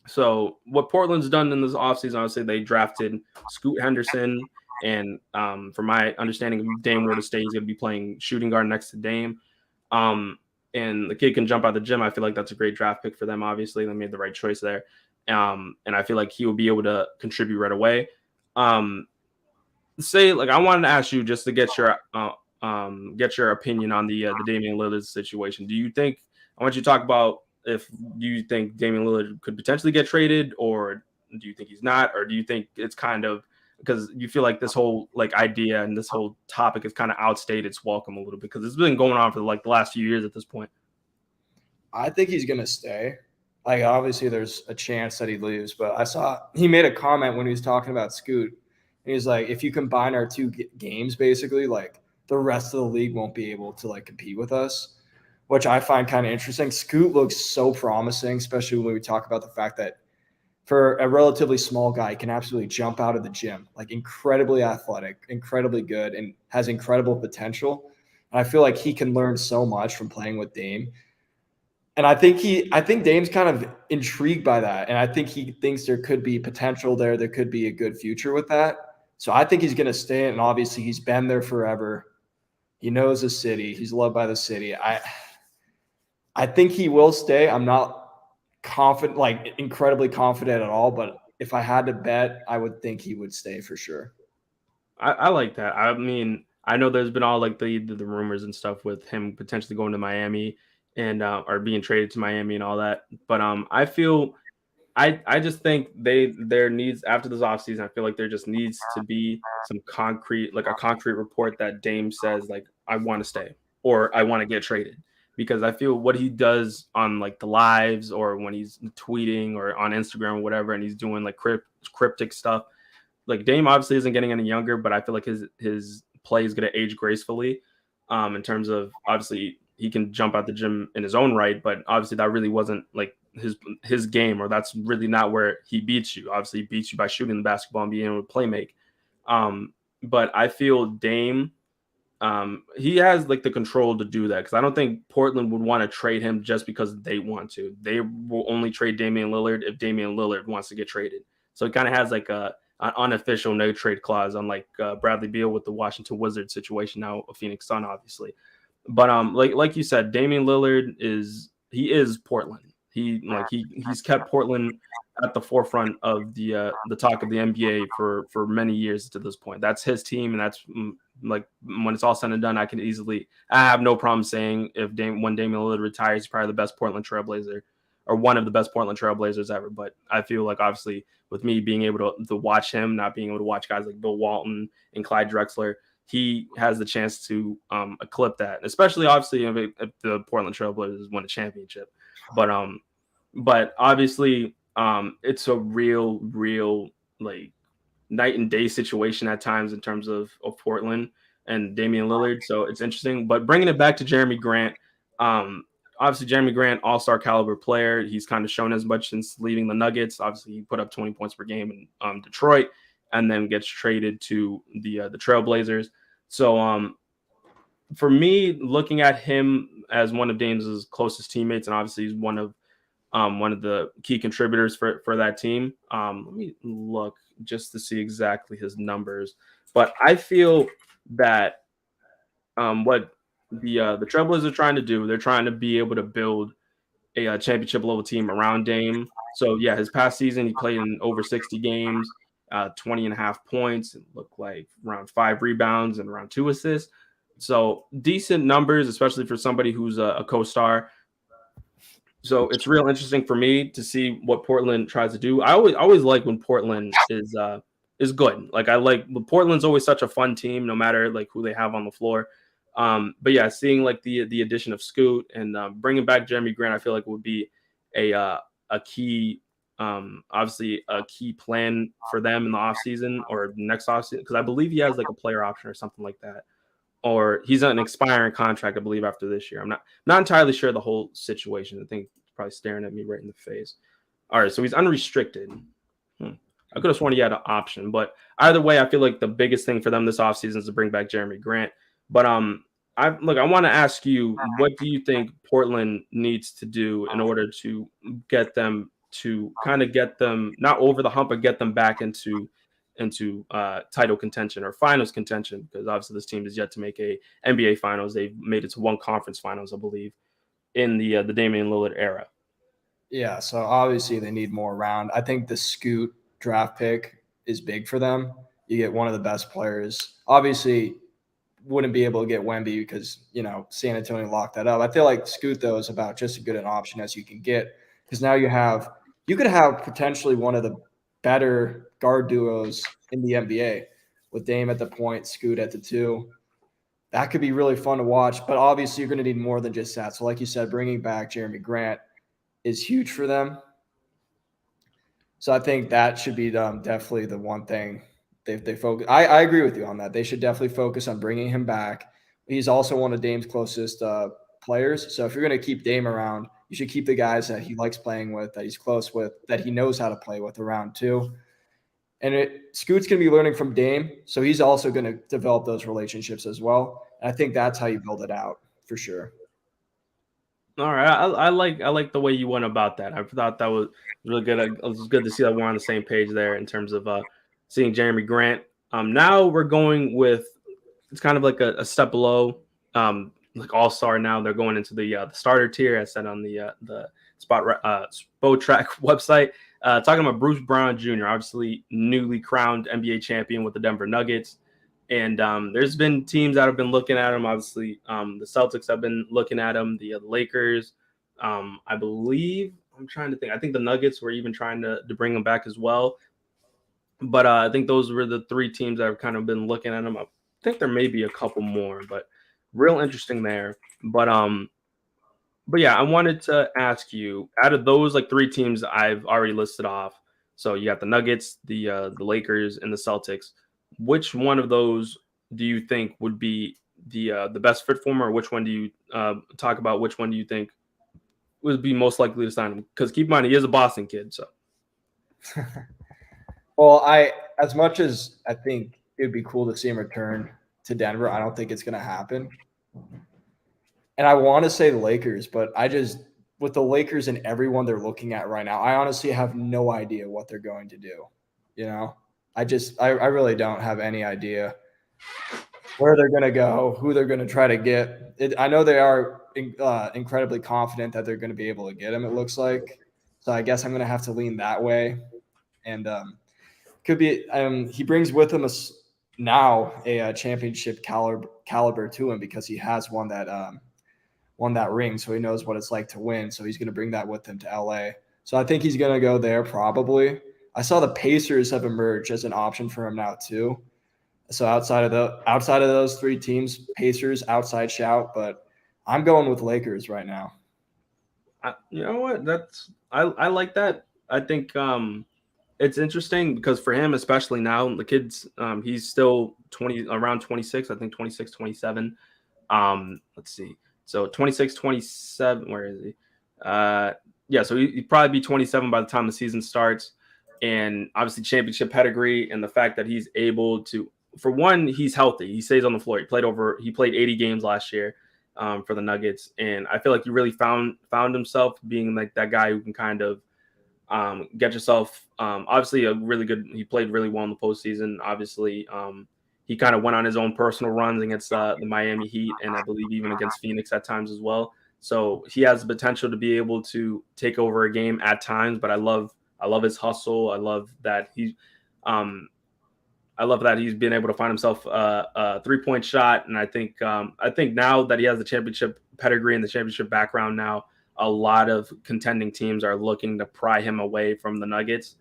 So what Portland's done in this offseason, obviously they drafted Scoot Henderson, and from my understanding, if Dame were to stay, he's going to be playing shooting guard next to Dame. And the kid can jump out the gym. I feel like that's a great draft pick for them. Obviously, they made the right choice there. And I feel like he will be able to contribute right away. Say, like, I wanted to ask you just to get your opinion on the Damian Lillard situation. Do you think, I want you to talk about if you think Damian Lillard could potentially get traded, or do you think he's not, or do you think it's kind of because you feel like this whole like idea and this whole topic has kind of outstayed its welcome a little bit because it's been going on for like the last few years at this point? I think he's going to stay. Like, obviously there's a chance that he leaves, but I saw he made a comment when he was talking about Scoot. And he's like, if you combine our two games, basically, like the rest of the league won't be able to like compete with us, which I find kind of interesting. Scoot looks so promising, especially when we talk about the fact that for a relatively small guy, he can absolutely jump out of the gym, like incredibly athletic, incredibly good, and has incredible potential. And I feel like he can learn so much from playing with Dame. And I think Dame's kind of intrigued by that. And I think he thinks there could be potential there. There could be a good future with that. So I think he's going to stay. And obviously he's been there forever. He knows the city. He's loved by the city. I think he will stay. I'm not confident, like incredibly confident at all. But if I had to bet, I would think he would stay for sure. I like that. I mean, I know there's been all like the rumors and stuff with him potentially going to Miami and or being traded to Miami and all that. But I feel I just think there needs, after this offseason, I feel like there just needs to be some concrete, like a concrete report that Dame says like I want to stay or I want to get traded. Because I feel what he does on like the lives or when he's tweeting or on Instagram or whatever, and he's doing like cryptic stuff, like Dame obviously isn't getting any younger, but I feel like his play is going to age gracefully. In terms of, obviously he can jump out the gym in his own right, but obviously that really wasn't like his game, or that's really not where he beats you. Obviously he beats you by shooting the basketball and being able to play make. But I feel Dame, he has like the control to do that, because I don't think Portland would want to trade him just because they want to. They will only trade Damian Lillard if Damian Lillard wants to get traded. So it kind of has like an unofficial no trade clause, unlike Bradley Beal with the Washington Wizards situation, now a Phoenix Sun, obviously. But like you said, Damian Lillard is Portland. He's kept Portland at the forefront of the talk of the NBA for many years to this point. That's his team, and that's like when it's all said and done, I have no problem saying when Damian Lillard retires, he's probably the best Portland Trailblazer, or one of the best Portland Trailblazers ever. But I feel like obviously with me being able to watch him, not being able to watch guys like Bill Walton and Clyde Drexler, he has the chance to eclipse that, especially obviously if the Portland Trailblazers win a championship. But obviously it's a real like night and day situation at times in terms of Portland and Damian Lillard. So it's interesting. But bringing it back to Jeremy Grant, um, obviously Jeremy Grant, all-star caliber player. He's kind of shown as much since leaving the Nuggets. Obviously, he put up 20 points per game in Detroit, and then gets traded to the Trailblazers. So for me, looking at him as one of Dame's closest teammates, and obviously he's one of the key contributors for that team. Let me look just to see exactly his numbers, but I feel that what the Trailblazers are trying to do, they're trying to be able to build a championship level team around Dame. So yeah, his past season he played in over 60 games, 20 and a half points, it looked like around 5 rebounds and around 2 assists. So decent numbers, especially for somebody who's a co-star. So it's real interesting for me to see what Portland tries to do. I always like when Portland is good. Like I like Portland's always such a fun team, no matter like who they have on the floor. But yeah, seeing like the addition of Scoot and bringing back Jeremy Grant, I feel like would be a key, obviously a key plan for them in the offseason or next offseason, because I believe he has like a player option or something like that, or he's on an expiring contract, I believe, after this year. I'm not entirely sure the whole situation. I think he's probably staring at me right in the face. All right, so he's unrestricted. I could have sworn he had an option, but either way, I feel like the biggest thing for them this offseason is to bring back Jeremy Grant. But I want to ask you, what do you think Portland needs to do in order to get them not over the hump, but get them back into title contention or finals contention? Because obviously this team is yet to make a NBA finals. They've made it to one conference finals, I believe, in the Damian Lillard era. Yeah, so obviously they need more around. I think the Scoot draft pick is big for them. You get one of the best players. Obviously, wouldn't be able to get Wemby because, San Antonio locked that up. I feel like Scoot, though, is about just as good an option as you can get, because now you could have potentially one of the better guard duos in the NBA with Dame at the point, Scoot at the 2. That could be really fun to watch, but obviously you're going to need more than just that. So like you said, bringing back Jeremy Grant is huge for them. So I think that should be definitely the one thing they focus. I agree with you on that. They should definitely focus on bringing him back. He's also one of Dame's closest players. So if you're going to keep Dame around, you should keep the guys that he likes playing with, that he's close with, that he knows how to play with around too. And Scoot's going to be learning from Dame, so he's also going to develop those relationships as well. And I think that's how you build it out for sure. All right, I like the way you went about that. I thought that was really good. It was good to see that we're on the same page there in terms of seeing Jeremy Grant. Now we're going with, it's kind of like a step below, like all star. Now they're going into the starter tier, as said on the Spotrac website. Talking about Bruce Brown Jr., obviously newly crowned NBA champion with the Denver Nuggets. And there's been teams that have been looking at him. Obviously, the Celtics have been looking at him. The Lakers, I believe. I'm trying to think. I think the Nuggets were even trying to bring him back as well. But I think those were the 3 teams that have kind of been looking at him. I think there may be a couple more, but real interesting there. But yeah, I wanted to ask you, out of those like 3 teams I've already listed off. So you got the Nuggets, the Lakers, and the Celtics. Which one of those do you think would be the best fit for him, or which one do you talk about? Which one do you think would be most likely to sign him? Because keep in mind, he is a Boston kid. So, well, as much as I think it would be cool to see him return to Denver, I don't think it's going to happen. And I want to say the Lakers, but with the Lakers and everyone they're looking at right now, I honestly have no idea what they're going to do. I really don't have any idea where they're going to go, who they're going to try to get. I know they are incredibly confident that they're going to be able to get him, it looks like. So I guess I'm going to have to lean that way. And could be he brings with him a championship caliber to him, because he has won that ring, so he knows what it's like to win. So he's going to bring that with him to LA. So I think he's going to go there probably. I saw the Pacers have emerged as an option for him now too. So outside of those 3 teams, Pacers outside shout, but I'm going with Lakers right now. you know what? I like that. I think It's interesting because for him, especially now, the kids, he's still 20, around 26, I think 26, 27. Let's see. So 26, 27. Where is he? Uh, yeah, so he'd probably be 27 by the time the season starts. And obviously, championship pedigree and the fact that he's able to, for one, he's healthy. He stays on the floor. He played 80 games last year for the Nuggets, and I feel like he really found himself being like that guy who can kind of get yourself obviously a really good. He played really well in the postseason. Obviously, he kind of went on his own personal runs against the Miami Heat, and I believe even against Phoenix at times as well. So he has the potential to be able to take over a game at times. But I love his hustle. Um, I love that he's been able to find himself a 3-point shot, and I think now that he has the championship pedigree and the championship background now, a lot of contending teams are looking to pry him away from the Nuggets,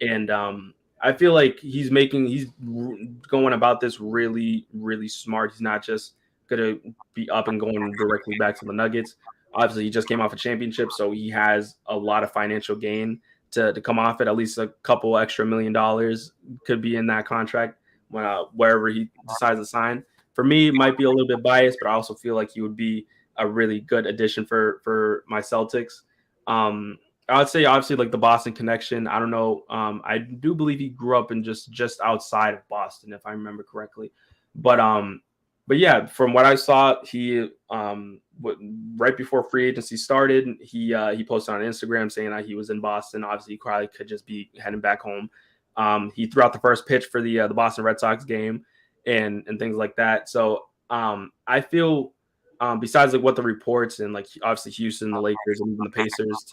and I feel like he's going about this really smart. He's not just gonna be up and going directly back to the Nuggets. Obviously, he just came off a championship, so he has a lot of financial gain to come off it. At least a couple extra $1 million could be in that contract wherever he decides to sign. For me, it might be a little bit biased, but I also feel like he would be a really good addition for my Celtics. Um, I would say obviously like the Boston connection. I don't know. I do believe he grew up in just outside of Boston, if I remember correctly. But um, but yeah, from what I saw, right before free agency started, he posted on Instagram saying that he was in Boston. Obviously, he probably could just be heading back home. He threw out the first pitch for the Boston Red Sox game and things like that. So I feel besides like what the reports and like obviously Houston, the Lakers, and even the Pacers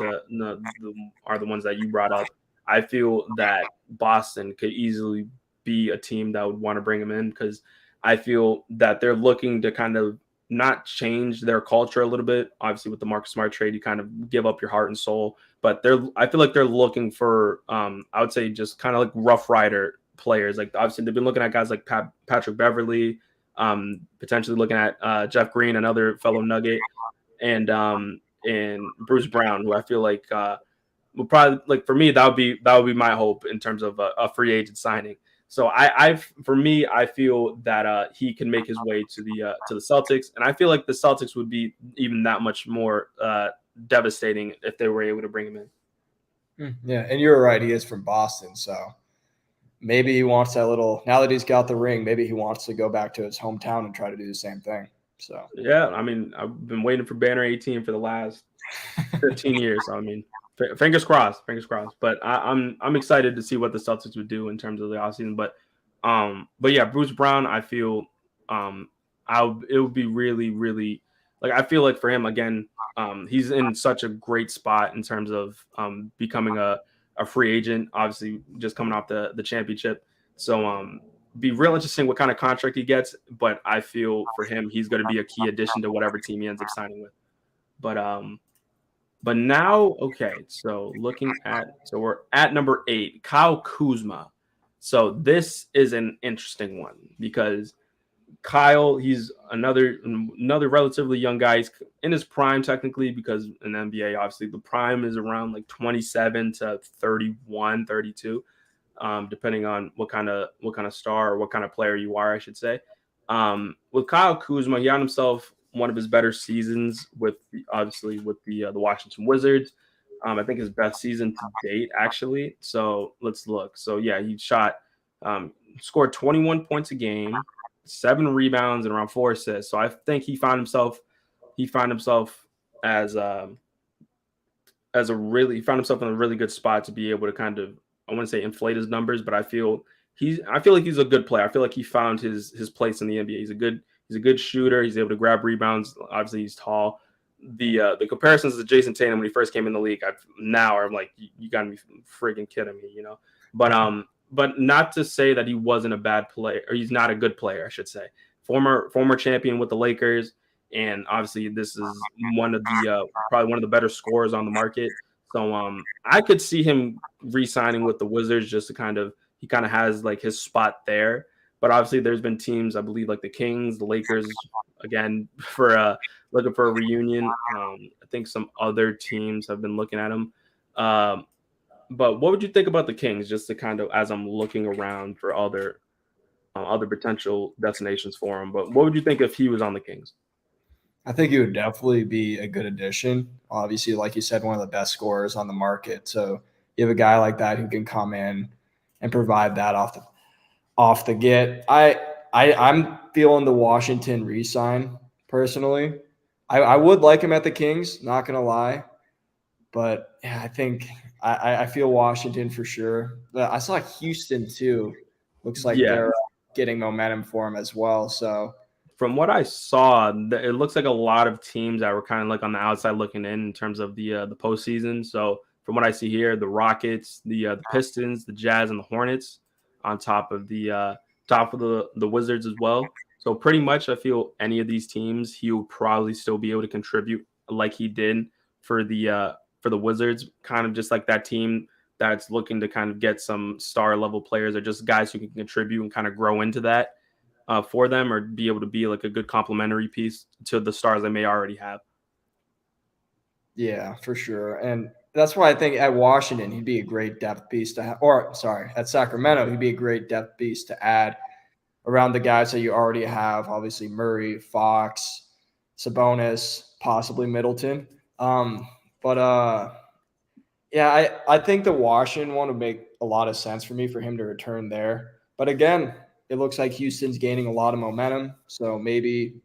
are the ones that you brought up. I feel that Boston could easily be a team that would want to bring him in because I feel that they're looking to kind of not change their culture a little bit. Obviously, with the Marcus Smart trade, you kind of give up your heart and soul. But I feel like they're looking for, I would say, just kind of like Rough Rider players. Like obviously, they've been looking at guys like Patrick Beverly, potentially looking at Jeff Green, another fellow Nugget, and Bruce Brown, who I feel like will probably like for me that would be my hope in terms of a free agent signing. So for me, I feel that he can make his way to the Celtics, and I feel like the Celtics would be even that much more devastating if they were able to bring him in. Yeah, and you're right. He is from Boston, so maybe he wants that little. Now that he's got the ring, maybe he wants to go back to his hometown and try to do the same thing. So yeah, I mean, I've been waiting for Banner 18 for the last 15 years. So, I mean, fingers crossed, fingers crossed. But I'm excited to see what the Celtics would do in terms of the offseason. But yeah, Bruce Brown, I feel it would be really like I feel like for him again, he's in such a great spot in terms of becoming a free agent. Obviously, just coming off the championship, so be real interesting what kind of contract he gets. But I feel for him, he's going to be a key addition to whatever team he ends up signing with. But but now, okay, so we're at number 8, Kyle Kuzma. So this is an interesting one because Kyle, he's another relatively young guy. He's in his prime technically because in the NBA, obviously the prime is around like 27 to 31, 32, depending on what kind of star or what kind of player you are, I should say. With Kyle Kuzma, he had himself one of his better seasons with the Washington Wizards. I think his best season to date, actually. So let's look. So yeah, he scored 21 points a game, 7 rebounds, and around 4 assists. So I think he found himself as he found himself in a really good spot to be able to kind of, I wouldn't say inflate his numbers, but I feel like he's a good player. I feel like he found his place in the NBA. He's a good shooter. He's able to grab rebounds. Obviously, he's tall. The comparisons to Jason Tatum when he first came in the league, I'm like, you gotta be freaking kidding me, you know. But not to say that he wasn't a bad player, or he's not a good player, I should say. Former champion with the Lakers, and obviously this is one of the probably one of the better scorers on the market. So I could see him re-signing with the Wizards just to he kind of has like his spot there. But obviously there's been teams, I believe, like the Kings, the Lakers, again for looking for a reunion. I think some other teams have been looking at him. But what would you think about the Kings? Just to kind of as I'm looking around for other potential destinations for him. But what would you think if he was on the Kings? I think he would definitely be a good addition. Obviously, like you said, one of the best scorers on the market. So you have a guy like that who can come in and provide that off the get. I'm feeling the Washington re-sign personally. I would like him at the Kings, not gonna lie. But yeah, I think I feel Washington for sure. But I saw Houston too. Looks like Yeah, they're getting momentum for him as well. So from what I saw, it looks like a lot of teams that were kind of like on the outside looking in terms of the postseason. So from what I see here, the Rockets, the Pistons, the Jazz, and the Hornets, on top of the Wizards as well. So pretty much, I feel any of these teams, he will probably still be able to contribute like he did for the Wizards. Kind of just like that team that's looking to kind of get some star level players or just guys who can contribute and kind of grow into that for them or be able to be like a good complementary piece to the stars they may already have. yeah, for sure. And that's why I think at Washington he'd be a great depth piece to have. Or sorry, at Sacramento he'd be a great depth piece to add around the guys that you already have. Obviously Murray, Fox, Sabonis, possibly Middleton. But Yeah, I think the Washington one would make a lot of sense for me for him to return there. But again, it looks like Houston's gaining a lot of momentum, so maybe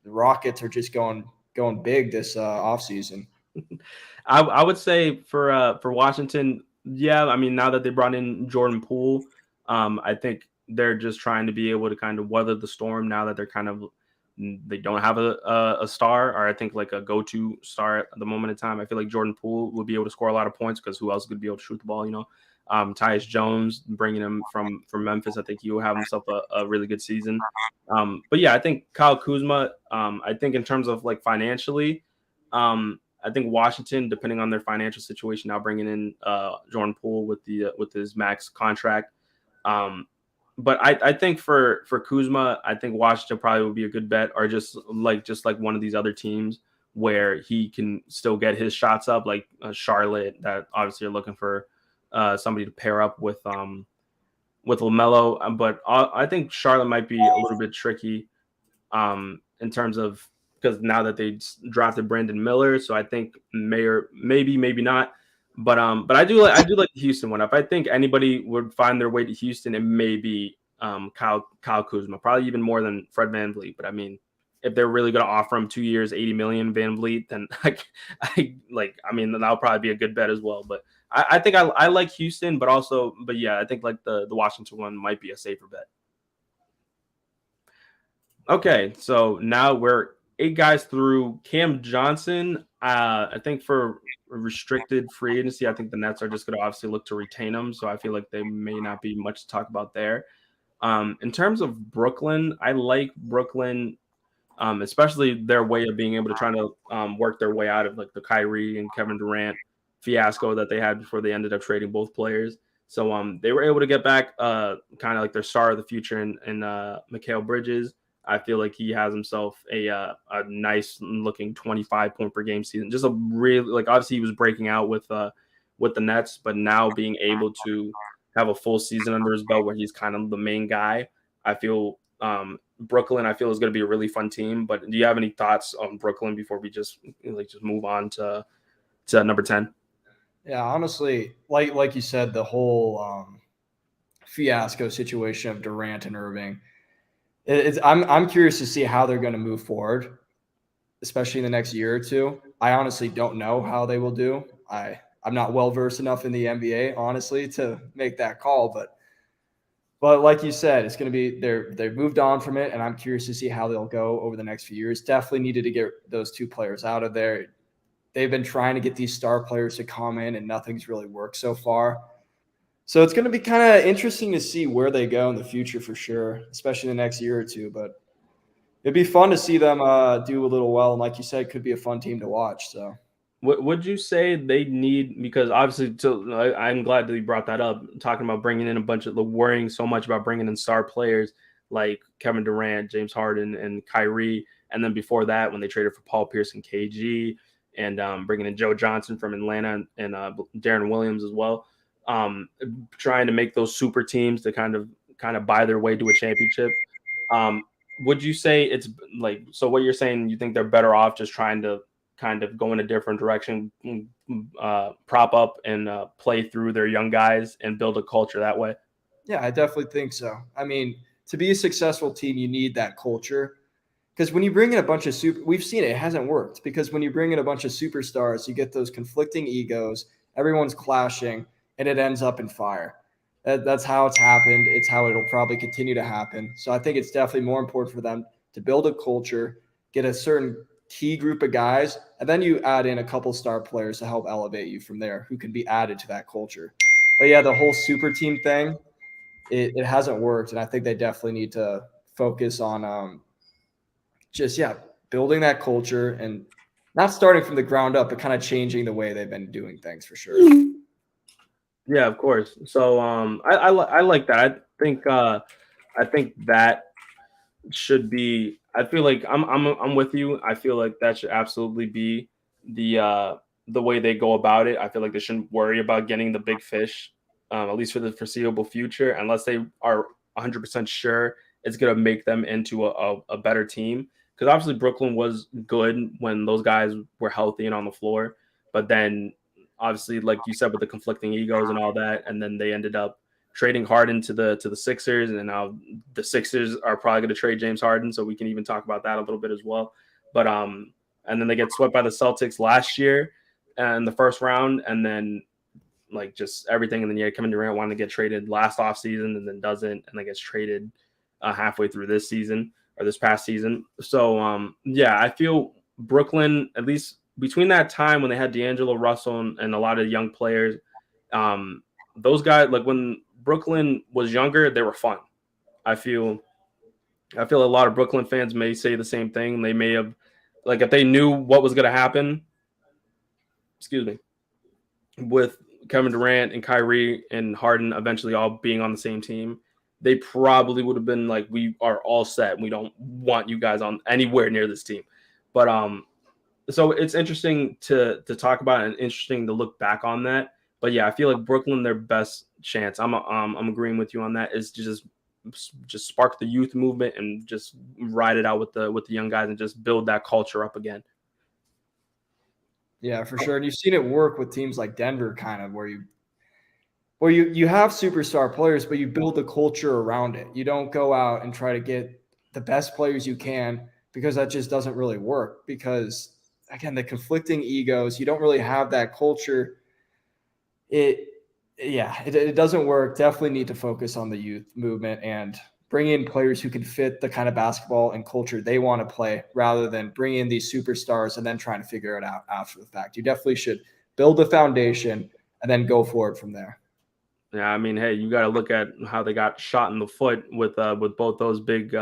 the Rockets are just going big this offseason. I would say for Washington, yeah. I mean, now that they brought in Jordan Poole, I think they're just trying to be able to kind of weather the storm now that they're kind of they don't have a star or I think like a go to star at the moment in time. I feel like Jordan Poole would be able to score a lot of points because who else could be able to shoot the ball? Tyus Jones bringing him from Memphis, I think he will have himself a really good season. But yeah, I think Kyle Kuzma. I think in terms of like financially. I think Washington, depending on their financial situation, now bringing in Jordan Poole with his max contract. Um, but I think for Kuzma, I think Washington probably would be a good bet, or just like one of these other teams where he can still get his shots up, like Charlotte, that obviously are looking for somebody to pair up with LaMelo. But I think Charlotte might be a little bit tricky in terms of because now that they drafted Brandon Miller, so I think maybe not, but I do like the Houston one. If I think anybody would find their way to Houston, it may be Kyle Kuzma, probably even more than Fred VanVleet. But I mean, if they're really going to offer him 2 years, 80 million VanVleet, then I mean that'll probably be a good bet as well. But I think I like Houston, but yeah, I think like the Washington one might be a safer bet. Okay, so now we're 8 guys through. Cam Johnson, I think for restricted free agency, I think the Nets are just going to obviously look to retain him. So I feel like they may not be much to talk about there. In terms of Brooklyn, I like Brooklyn, especially their way of being able to try to work their way out of like the Kyrie and Kevin Durant fiasco that they had before they ended up trading both players. So they were able to get back kind of like their star of the future in Mikal Bridges. I feel like he has himself a nice looking 25 point per game season. Just a really like obviously he was breaking out with the Nets, but now being able to have a full season under his belt where he's kind of the main guy, I feel Brooklyn I feel is going to be a really fun team. But do you have any thoughts on Brooklyn before we just move on to number 10? Yeah, honestly, like you said, the whole fiasco situation of Durant and Irving. I'm curious to see how they're going to move forward, especially in the next year or two. I honestly don't know how they will do. I'm not well versed enough in the NBA, honestly, to make that call. But like you said, it's going to be they've moved on from it, and I'm curious to see how they'll go over the next few years. Definitely needed to get those two players out of there. They've been trying to get these star players to come in, and nothing's really worked so far. So it's going to be kind of interesting to see where they go in the future for sure, especially the next year or two. But it'd be fun to see them do a little well, and like you said, could be a fun team to watch. So What would you say they need? Because obviously, I'm glad that you brought that up. Talking about bringing in a bunch of worrying so much about bringing in star players like Kevin Durant, James Harden, and Kyrie, and then before that, when they traded for Paul Pierce and KG, and bringing in Joe Johnson from Atlanta and Darren Williams as well. um, trying to make those super teams to kind of buy their way to a championship. Um, would you say it's like, so what you're saying, you think they're better off just trying to kind of go in a different direction, prop up and play through their young guys and build a culture that way? Yeah, I definitely think so. I mean, to be a successful team, you need that culture. Because when you bring in a bunch of we've seen it, it hasn't worked. Because when you bring in a bunch of superstars, you get those conflicting egos, everyone's clashing, and it ends up in fire. That's how it's happened. It's how it'll probably continue to happen. So I think it's definitely more important for them to build a culture, get a certain key group of guys, and then you add in a couple star players to help elevate you from there who can be added to that culture. But yeah, the whole super team thing, it hasn't worked. And I think they definitely need to focus on just building that culture and not starting from the ground up, but kind of changing the way they've been doing things for sure. Yeah, of course. So I like that. I think that should be. I feel like I'm with you. I feel like that should absolutely be the uh the way they go about it. I feel like they shouldn't worry about getting the big fish, at least for the foreseeable future, unless they are 100% sure it's gonna make them into a better team. Because obviously Brooklyn was good when those guys were healthy and on the floor, but then obviously, like you said, with the conflicting egos and all that, and then they ended up trading Harden to the Sixers, and now the Sixers are probably going to trade James Harden, so we can even talk about that a little bit as well. But and then they get swept by the Celtics last year in the first round, and then like just everything, and then Kevin Durant wanted to get traded last offseason and then doesn't, and then gets traded halfway through this season or this past season. So yeah, I feel Brooklyn, at least between that time when they had D'Angelo Russell and a lot of young players, those guys, like when Brooklyn was younger, they were fun. I feel I feel a lot of Brooklyn fans may say the same thing. They may have, like, if they knew what was going to happen, excuse me, with Kevin Durant and Kyrie and Harden eventually all being on the same team, they probably would have been like, we are all set. We don't want you guys on anywhere near this team. But so it's interesting to talk about and interesting to look back on that. But yeah, I feel like Brooklyn, their best chance. I'm agreeing with you on that. Is to just spark the youth movement and just ride it out with the young guys and just build that culture up again. Yeah, for sure. And you've seen it work with teams like Denver, kind of where you have superstar players, but you build the culture around it. You don't go out and try to get the best players you can because that just doesn't really work. Because again, the conflicting egos, you don't really have that culture. It doesn't work. Definitely need to focus on the youth movement and bring in players who can fit the kind of basketball and culture they want to play rather than bring in these superstars and then trying to figure it out after the fact. You definitely should build a foundation and then go for it from there. Yeah, I mean, hey, you got to look at how they got shot in the foot with both those big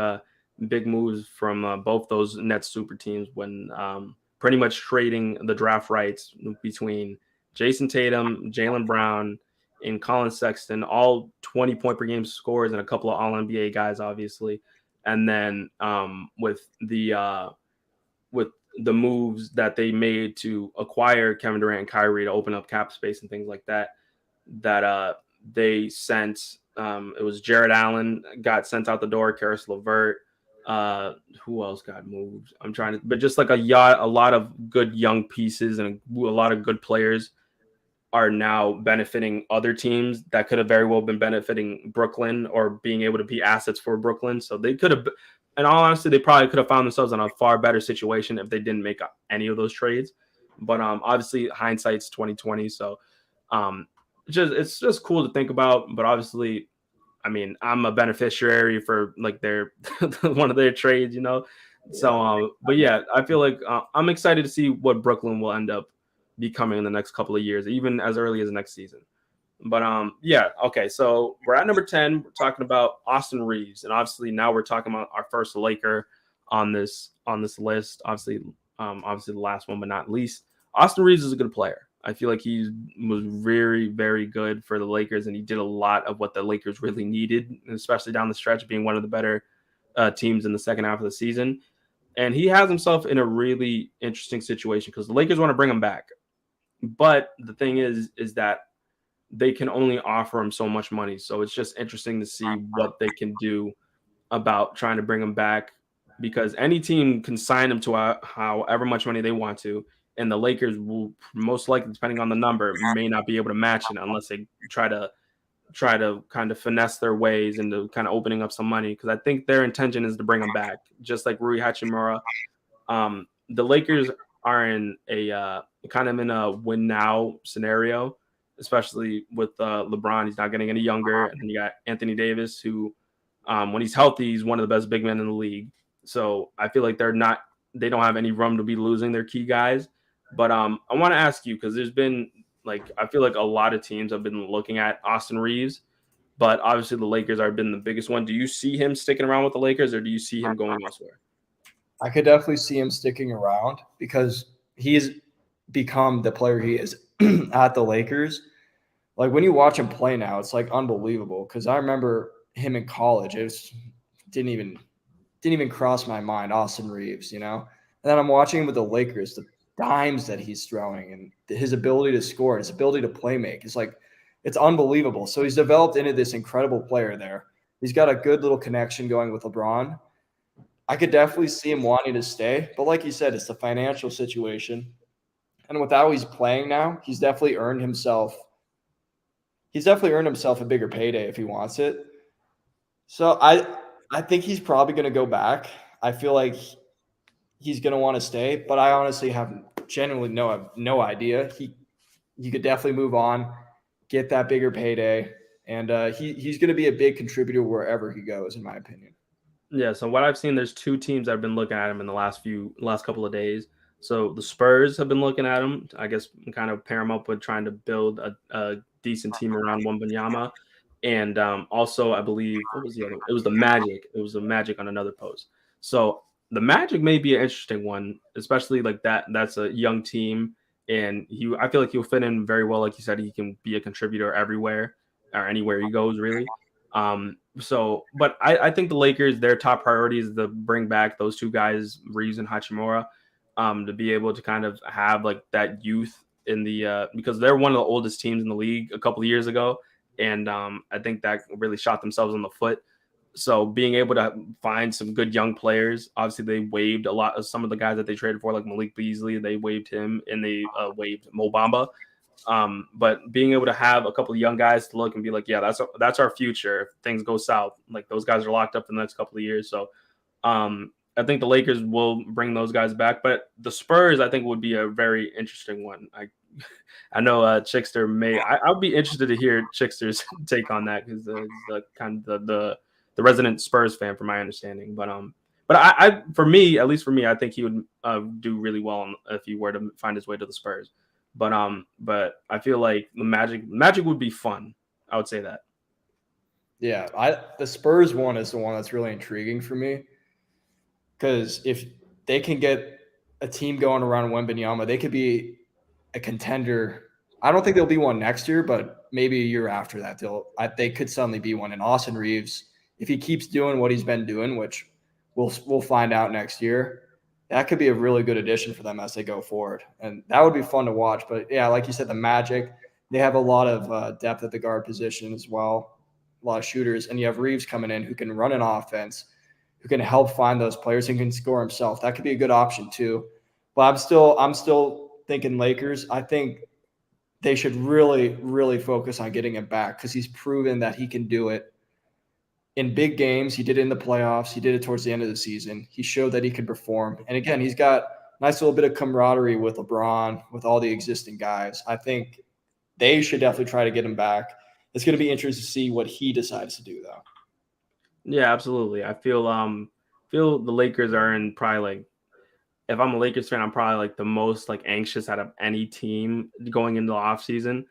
moves from both those Nets super teams when pretty much trading the draft rights between Jason Tatum, Jaylen Brown, and Colin Sexton, all 20-point per game scores, and a couple of All NBA guys, obviously, and then with the moves that they made to acquire Kevin Durant and Kyrie to open up cap space and things like that, that they sent. It was Jared Allen got sent out the door, Karis LeVert. Who else got moved? I'm trying to, but just like a lot of good young pieces and a lot of good players are now benefiting other teams that could have very well been benefiting Brooklyn or being able to be assets for Brooklyn. So they could have, in all honesty, they probably could have found themselves in a far better situation if they didn't make any of those trades. But obviously hindsight's 2020. So um, it's just cool to think about. But obviously, I mean, I'm a beneficiary for like their one of their trades, you know. So, but yeah, I feel like I'm excited to see what Brooklyn will end up becoming in the next couple of years, even as early as next season. But yeah, okay. So we're at number 10. We're talking about Austin Reeves, and obviously now we're talking about our first Laker on this list. Obviously the last one, but not least. Austin Reeves is a good player. I feel like he was very, very good for the Lakers, and he did a lot of what the Lakers really needed, especially down the stretch, being one of the better teams in the second half of the season. And he has himself in a really interesting situation because the Lakers want to bring him back. But the thing is that they can only offer him so much money. So it's just interesting to see what they can do about trying to bring him back, because any team can sign him to however much money they want to, and the Lakers will most likely, depending on the number, may not be able to match it unless they try to kind of finesse their ways into kind of opening up some money, because I think their intention is to bring him back, just like Rui Hachimura. The Lakers are in a kind of in a win now scenario, especially with LeBron. He's not getting any younger, and then you got Anthony Davis, who when he's healthy, he's one of the best big men in the league. So I feel like they don't have any room to be losing their key guys. But I want to ask you, because there's been like, I feel like a lot of teams have been looking at Austin Reeves, but obviously the Lakers have been the biggest one. Do you see him sticking around with the Lakers, or do you see him going elsewhere? I could definitely see him sticking around because he's become the player he is at the Lakers. Like when you watch him play now, it's like unbelievable. Because I remember him in college, didn't even cross my mind. Austin Reeves, you know. And then I'm watching him with the Lakers, the dimes that he's throwing, and his ability to score, his ability to play make. It's unbelievable. So he's developed into this incredible player there. He's got a good little connection going with LeBron. I could definitely see him wanting to stay, but like you said, it's the financial situation. And with how he's playing now, he's definitely earned himself. He's definitely earned himself a bigger payday if he wants it. So I think he's probably going to go back. I feel like he's going to want to stay, but I honestly have genuinely no idea. He could definitely move on, get that bigger payday, and he's going to be a big contributor wherever he goes, in my opinion. Yeah, so what I've seen, there's two teams that have been looking at him in the last couple of days. So the Spurs have been looking at him, I guess, kind of pair him up with trying to build a decent team around Wembanyama. And also, I believe, what was the other one? It was the Magic. It was the Magic on another post. So the Magic may be an interesting one, especially like that. That's a young team, and I feel like he'll fit in very well. Like you said, he can be a contributor everywhere or anywhere he goes, really. But I think the Lakers, their top priority is to bring back those two guys, Reeves and Hachimura, to be able to kind of have like that youth in the because they're one of the oldest teams in the league a couple of years ago, and I think that really shot themselves in the foot. So being able to find some good young players, obviously they waived a lot of some of the guys that they traded for, like Malik Beasley, they waived him, and they waived Mo Bamba. But being able to have a couple of young guys to look and be like, yeah, that's our future. If things go south, like those guys are locked up in the next couple of years. So I think the Lakers will bring those guys back, but the Spurs, I think, would be a very interesting one. I know Chickster I'll be interested to hear Chickster's take on that, because he's the kind of the resident Spurs fan, from my understanding. But I for me, at least for me, I think he would do really well if he were to find his way to the Spurs. But I feel like the Magic would be fun. I would say that. Yeah, the Spurs one is the one that's really intriguing for me, because if they can get a team going around Wembanyama, they could be a contender. I don't think they'll be one next year, but maybe a year after that, they could suddenly be one. And Austin Reeves, if he keeps doing what he's been doing, which we'll find out next year, that could be a really good addition for them as they go forward. And that would be fun to watch. But yeah, like you said, the Magic, they have a lot of depth at the guard position as well, a lot of shooters. And you have Reeves coming in who can run an offense, who can help find those players and can score himself. That could be a good option too. But I'm still thinking Lakers. I think they should really, really focus on getting him back, because he's proven that he can do it in big games. He did it in the playoffs. He did it towards the end of the season. He showed that he could perform. And again, he's got a nice little bit of camaraderie with LeBron, with all the existing guys. I think they should definitely try to get him back. It's going to be interesting to see what he decides to do, though. Yeah, absolutely. I feel the Lakers are in probably like, if I'm a Lakers fan, I'm probably like the most like anxious out of any team going into the offseason.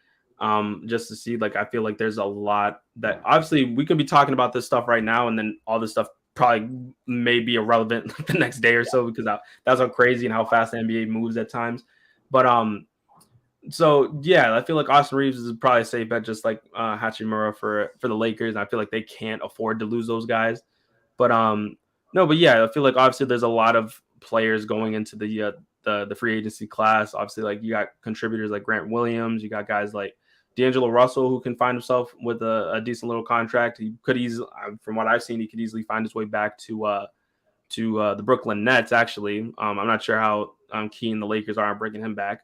Just to see, like, I feel like there's a lot that obviously we could be talking about this stuff right now, and then all this stuff probably may be irrelevant the next day or so, because that's how crazy and how fast the NBA moves at times. But so yeah, I feel like Austin Reeves is probably a safe bet, just like Hachimura for the Lakers. And I feel like they can't afford to lose those guys. But no, but yeah, I feel like obviously there's a lot of players going into the free agency class. Obviously, like you got contributors like Grant Williams, you got guys like D'Angelo Russell, who can find himself with a decent little contract. He could easily, from what I've seen, he could easily find his way back to the Brooklyn Nets. Actually, I'm not sure how keen the Lakers are on bringing him back.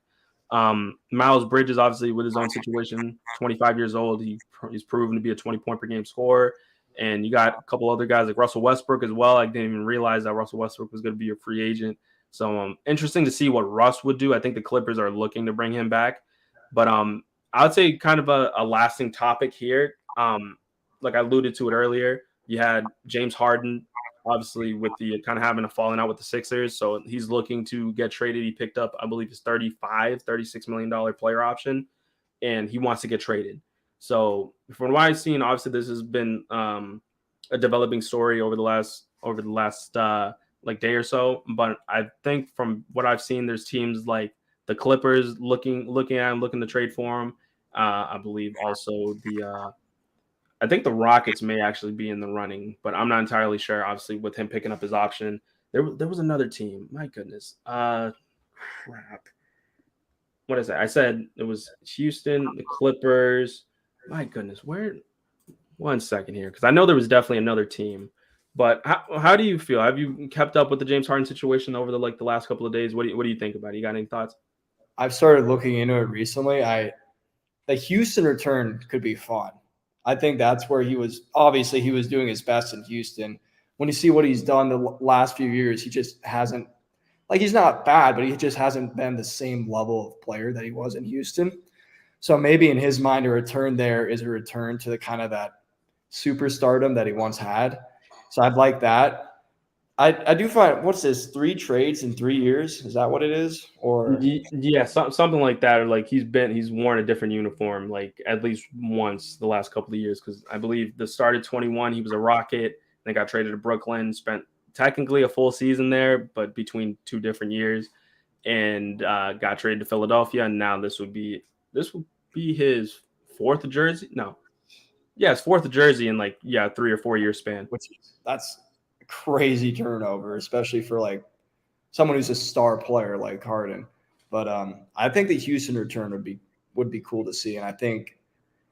Miles Bridges, obviously, with his own situation, 25 years old, he's proven to be a 20-point per game scorer. And you got a couple other guys like Russell Westbrook as well. I didn't even realize that Russell Westbrook was going to be a free agent. So interesting to see what Russ would do. I think the Clippers are looking to bring him back. But I would say kind of a lasting topic here. Like I alluded to it earlier, you had James Harden, obviously with the kind of having a falling out with the Sixers. So he's looking to get traded. He picked up, I believe, his $36 million player option, and he wants to get traded. So from what I've seen, obviously this has been a developing story over the last like day or so. But I think from what I've seen, there's teams like the Clippers looking at him, looking to trade for him. I believe also I think the Rockets may actually be in the running, but I'm not entirely sure. Obviously, with him picking up his option, there was another team. My goodness, crap. What is that? I said it was Houston, the Clippers. My goodness, where? One second here, because I know there was definitely another team. But how do you feel? Have you kept up with the James Harden situation over the last couple of days? What do you think about it? You got any thoughts? I've started looking into it recently. The Houston return could be fun. I think that's where he was doing his best in Houston. When you see what he's done the last few years, he just hasn't, like, he's not bad, but he just hasn't been the same level of player that he was in Houston. So maybe in his mind, a return there is a return to the kind of that superstardom that he once had. So I'd like that. I do find, what's this, 3 trades in 3 years? Is that what it is? Or Yeah, something like that. Or like he's worn a different uniform like at least once the last couple of years, because I believe the start of 21 he was a Rocket, then got traded to Brooklyn, spent technically a full season there, but between 2 different years, and got traded to Philadelphia, and now this would be his 4th jersey. No, yeah, his 4th jersey in 3 or 4 year span. That's crazy turnover, especially for like someone who's a star player like Harden. But I think the Houston return would be cool to see, and I think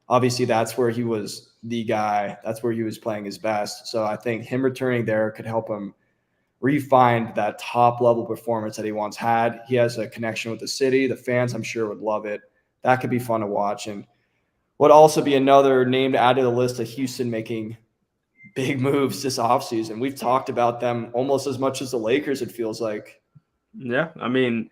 obviously that's where he was the guy. That's where he was playing his best. So I think him returning there could help him refine that top level performance that he once had. He has a connection with the city. The fans, I'm sure, would love it. That could be fun to watch, and would also be another name to add to the list of Houston making big moves this offseason. We've talked about them almost as much as the Lakers, it feels like. Yeah, I mean,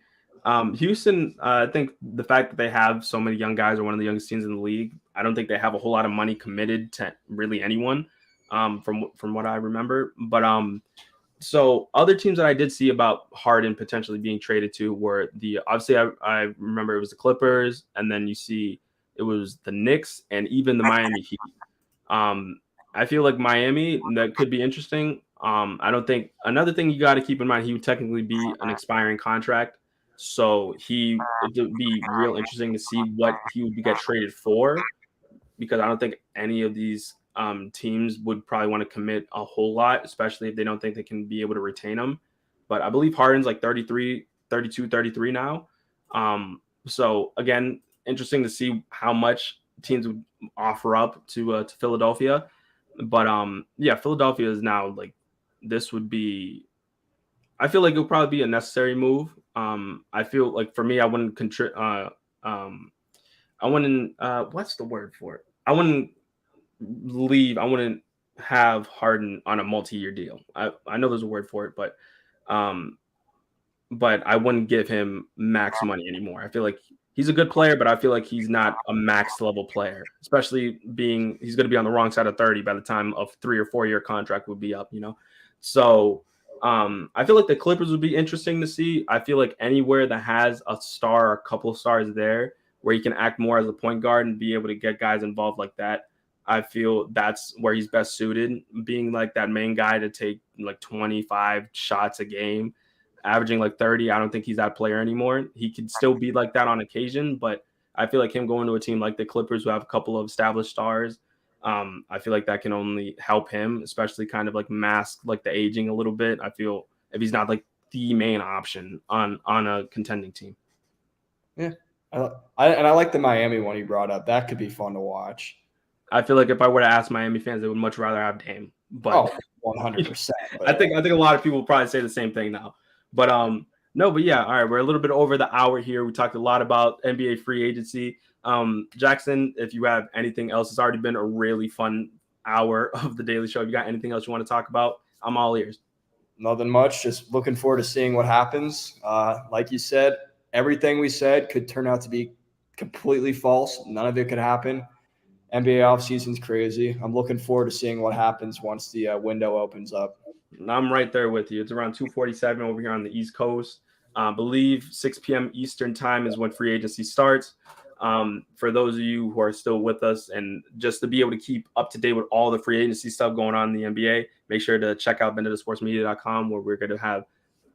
Houston, I think the fact that they have so many young guys, are one of the youngest teams in the league. I don't think they have a whole lot of money committed to really anyone, from what I remember. But so other teams that I did see about Harden potentially being traded to were obviously I remember it was the Clippers, and then you see it was the Knicks and even the Miami Heat. I feel like Miami, that could be interesting. I don't think, another thing you got to keep in mind, he would technically be an expiring contract. So it would be real interesting to see what he would get traded for, because I don't think any of these teams would probably want to commit a whole lot, especially if they don't think they can be able to retain him. But I believe Harden's like 33, 32, 33 now. So again, interesting to see how much teams would offer up to Philadelphia. But yeah, Philadelphia is now like, this would be, I feel like it would probably be a necessary move. I feel like for me, I wouldn't what's the word for it? I wouldn't have Harden on a multi-year deal. I know there's a word for it, but I wouldn't give him max money anymore. I feel like he's a good player, but I feel like he's not a max level player, especially being he's going to be on the wrong side of 30 by the time a 3 or 4 year contract would be up, So I feel like the Clippers would be interesting to see. I feel like anywhere that has a star or a couple of stars there where he can act more as a point guard and be able to get guys involved like that, I feel that's where he's best suited, being like that main guy to take like 25 shots a game, averaging like 30. I don't think he's that player anymore. He could still be like that on occasion, but I feel like him going to a team like the Clippers who have a couple of established stars, I feel like that can only help him, especially kind of like mask like the aging a little bit. I feel if he's not like the main option on a contending team. Yeah, I like the Miami one you brought up. That could be fun to watch. I feel like if I were to ask Miami fans, they would much rather have Dame. But 100%. I think a lot of people will probably say the same thing now. But no, but yeah, all right, we're a little bit over the hour here. We talked a lot about NBA free agency. Jackson, if you have anything else, it's already been a really fun hour of the Daily Show. If you got anything else you want to talk about, I'm all ears. Nothing much. Just looking forward to seeing what happens. Like you said, everything we said could turn out to be completely false. None of it could happen. NBA offseason's crazy. I'm looking forward to seeing what happens once the window opens up. I'm right there with you. It's around 2:47 over here on the East Coast. I believe 6 p.m. Eastern time is when free agency starts. For those of you who are still with us, and just to be able to keep up to date with all the free agency stuff going on in the NBA, make sure to check out vendettasportsmedia.com, where we're going to have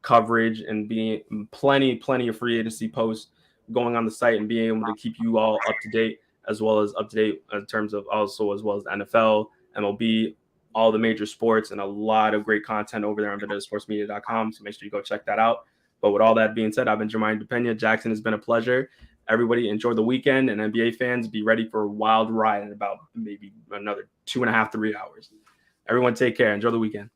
coverage and be plenty of free agency posts going on the site, and being able to keep you all up to date, as well as up to date in terms of also as well as the NFL, MLB, all the major sports, and a lot of great content over there on vendettasportsmedia.com. So make sure you go check that out. But with all that being said, I've been Jermaine DePena. Jackson, has been a pleasure. Everybody enjoy the weekend, and NBA fans, be ready for a wild ride in about maybe another 2.5 to 3 hours. Everyone take care. Enjoy the weekend.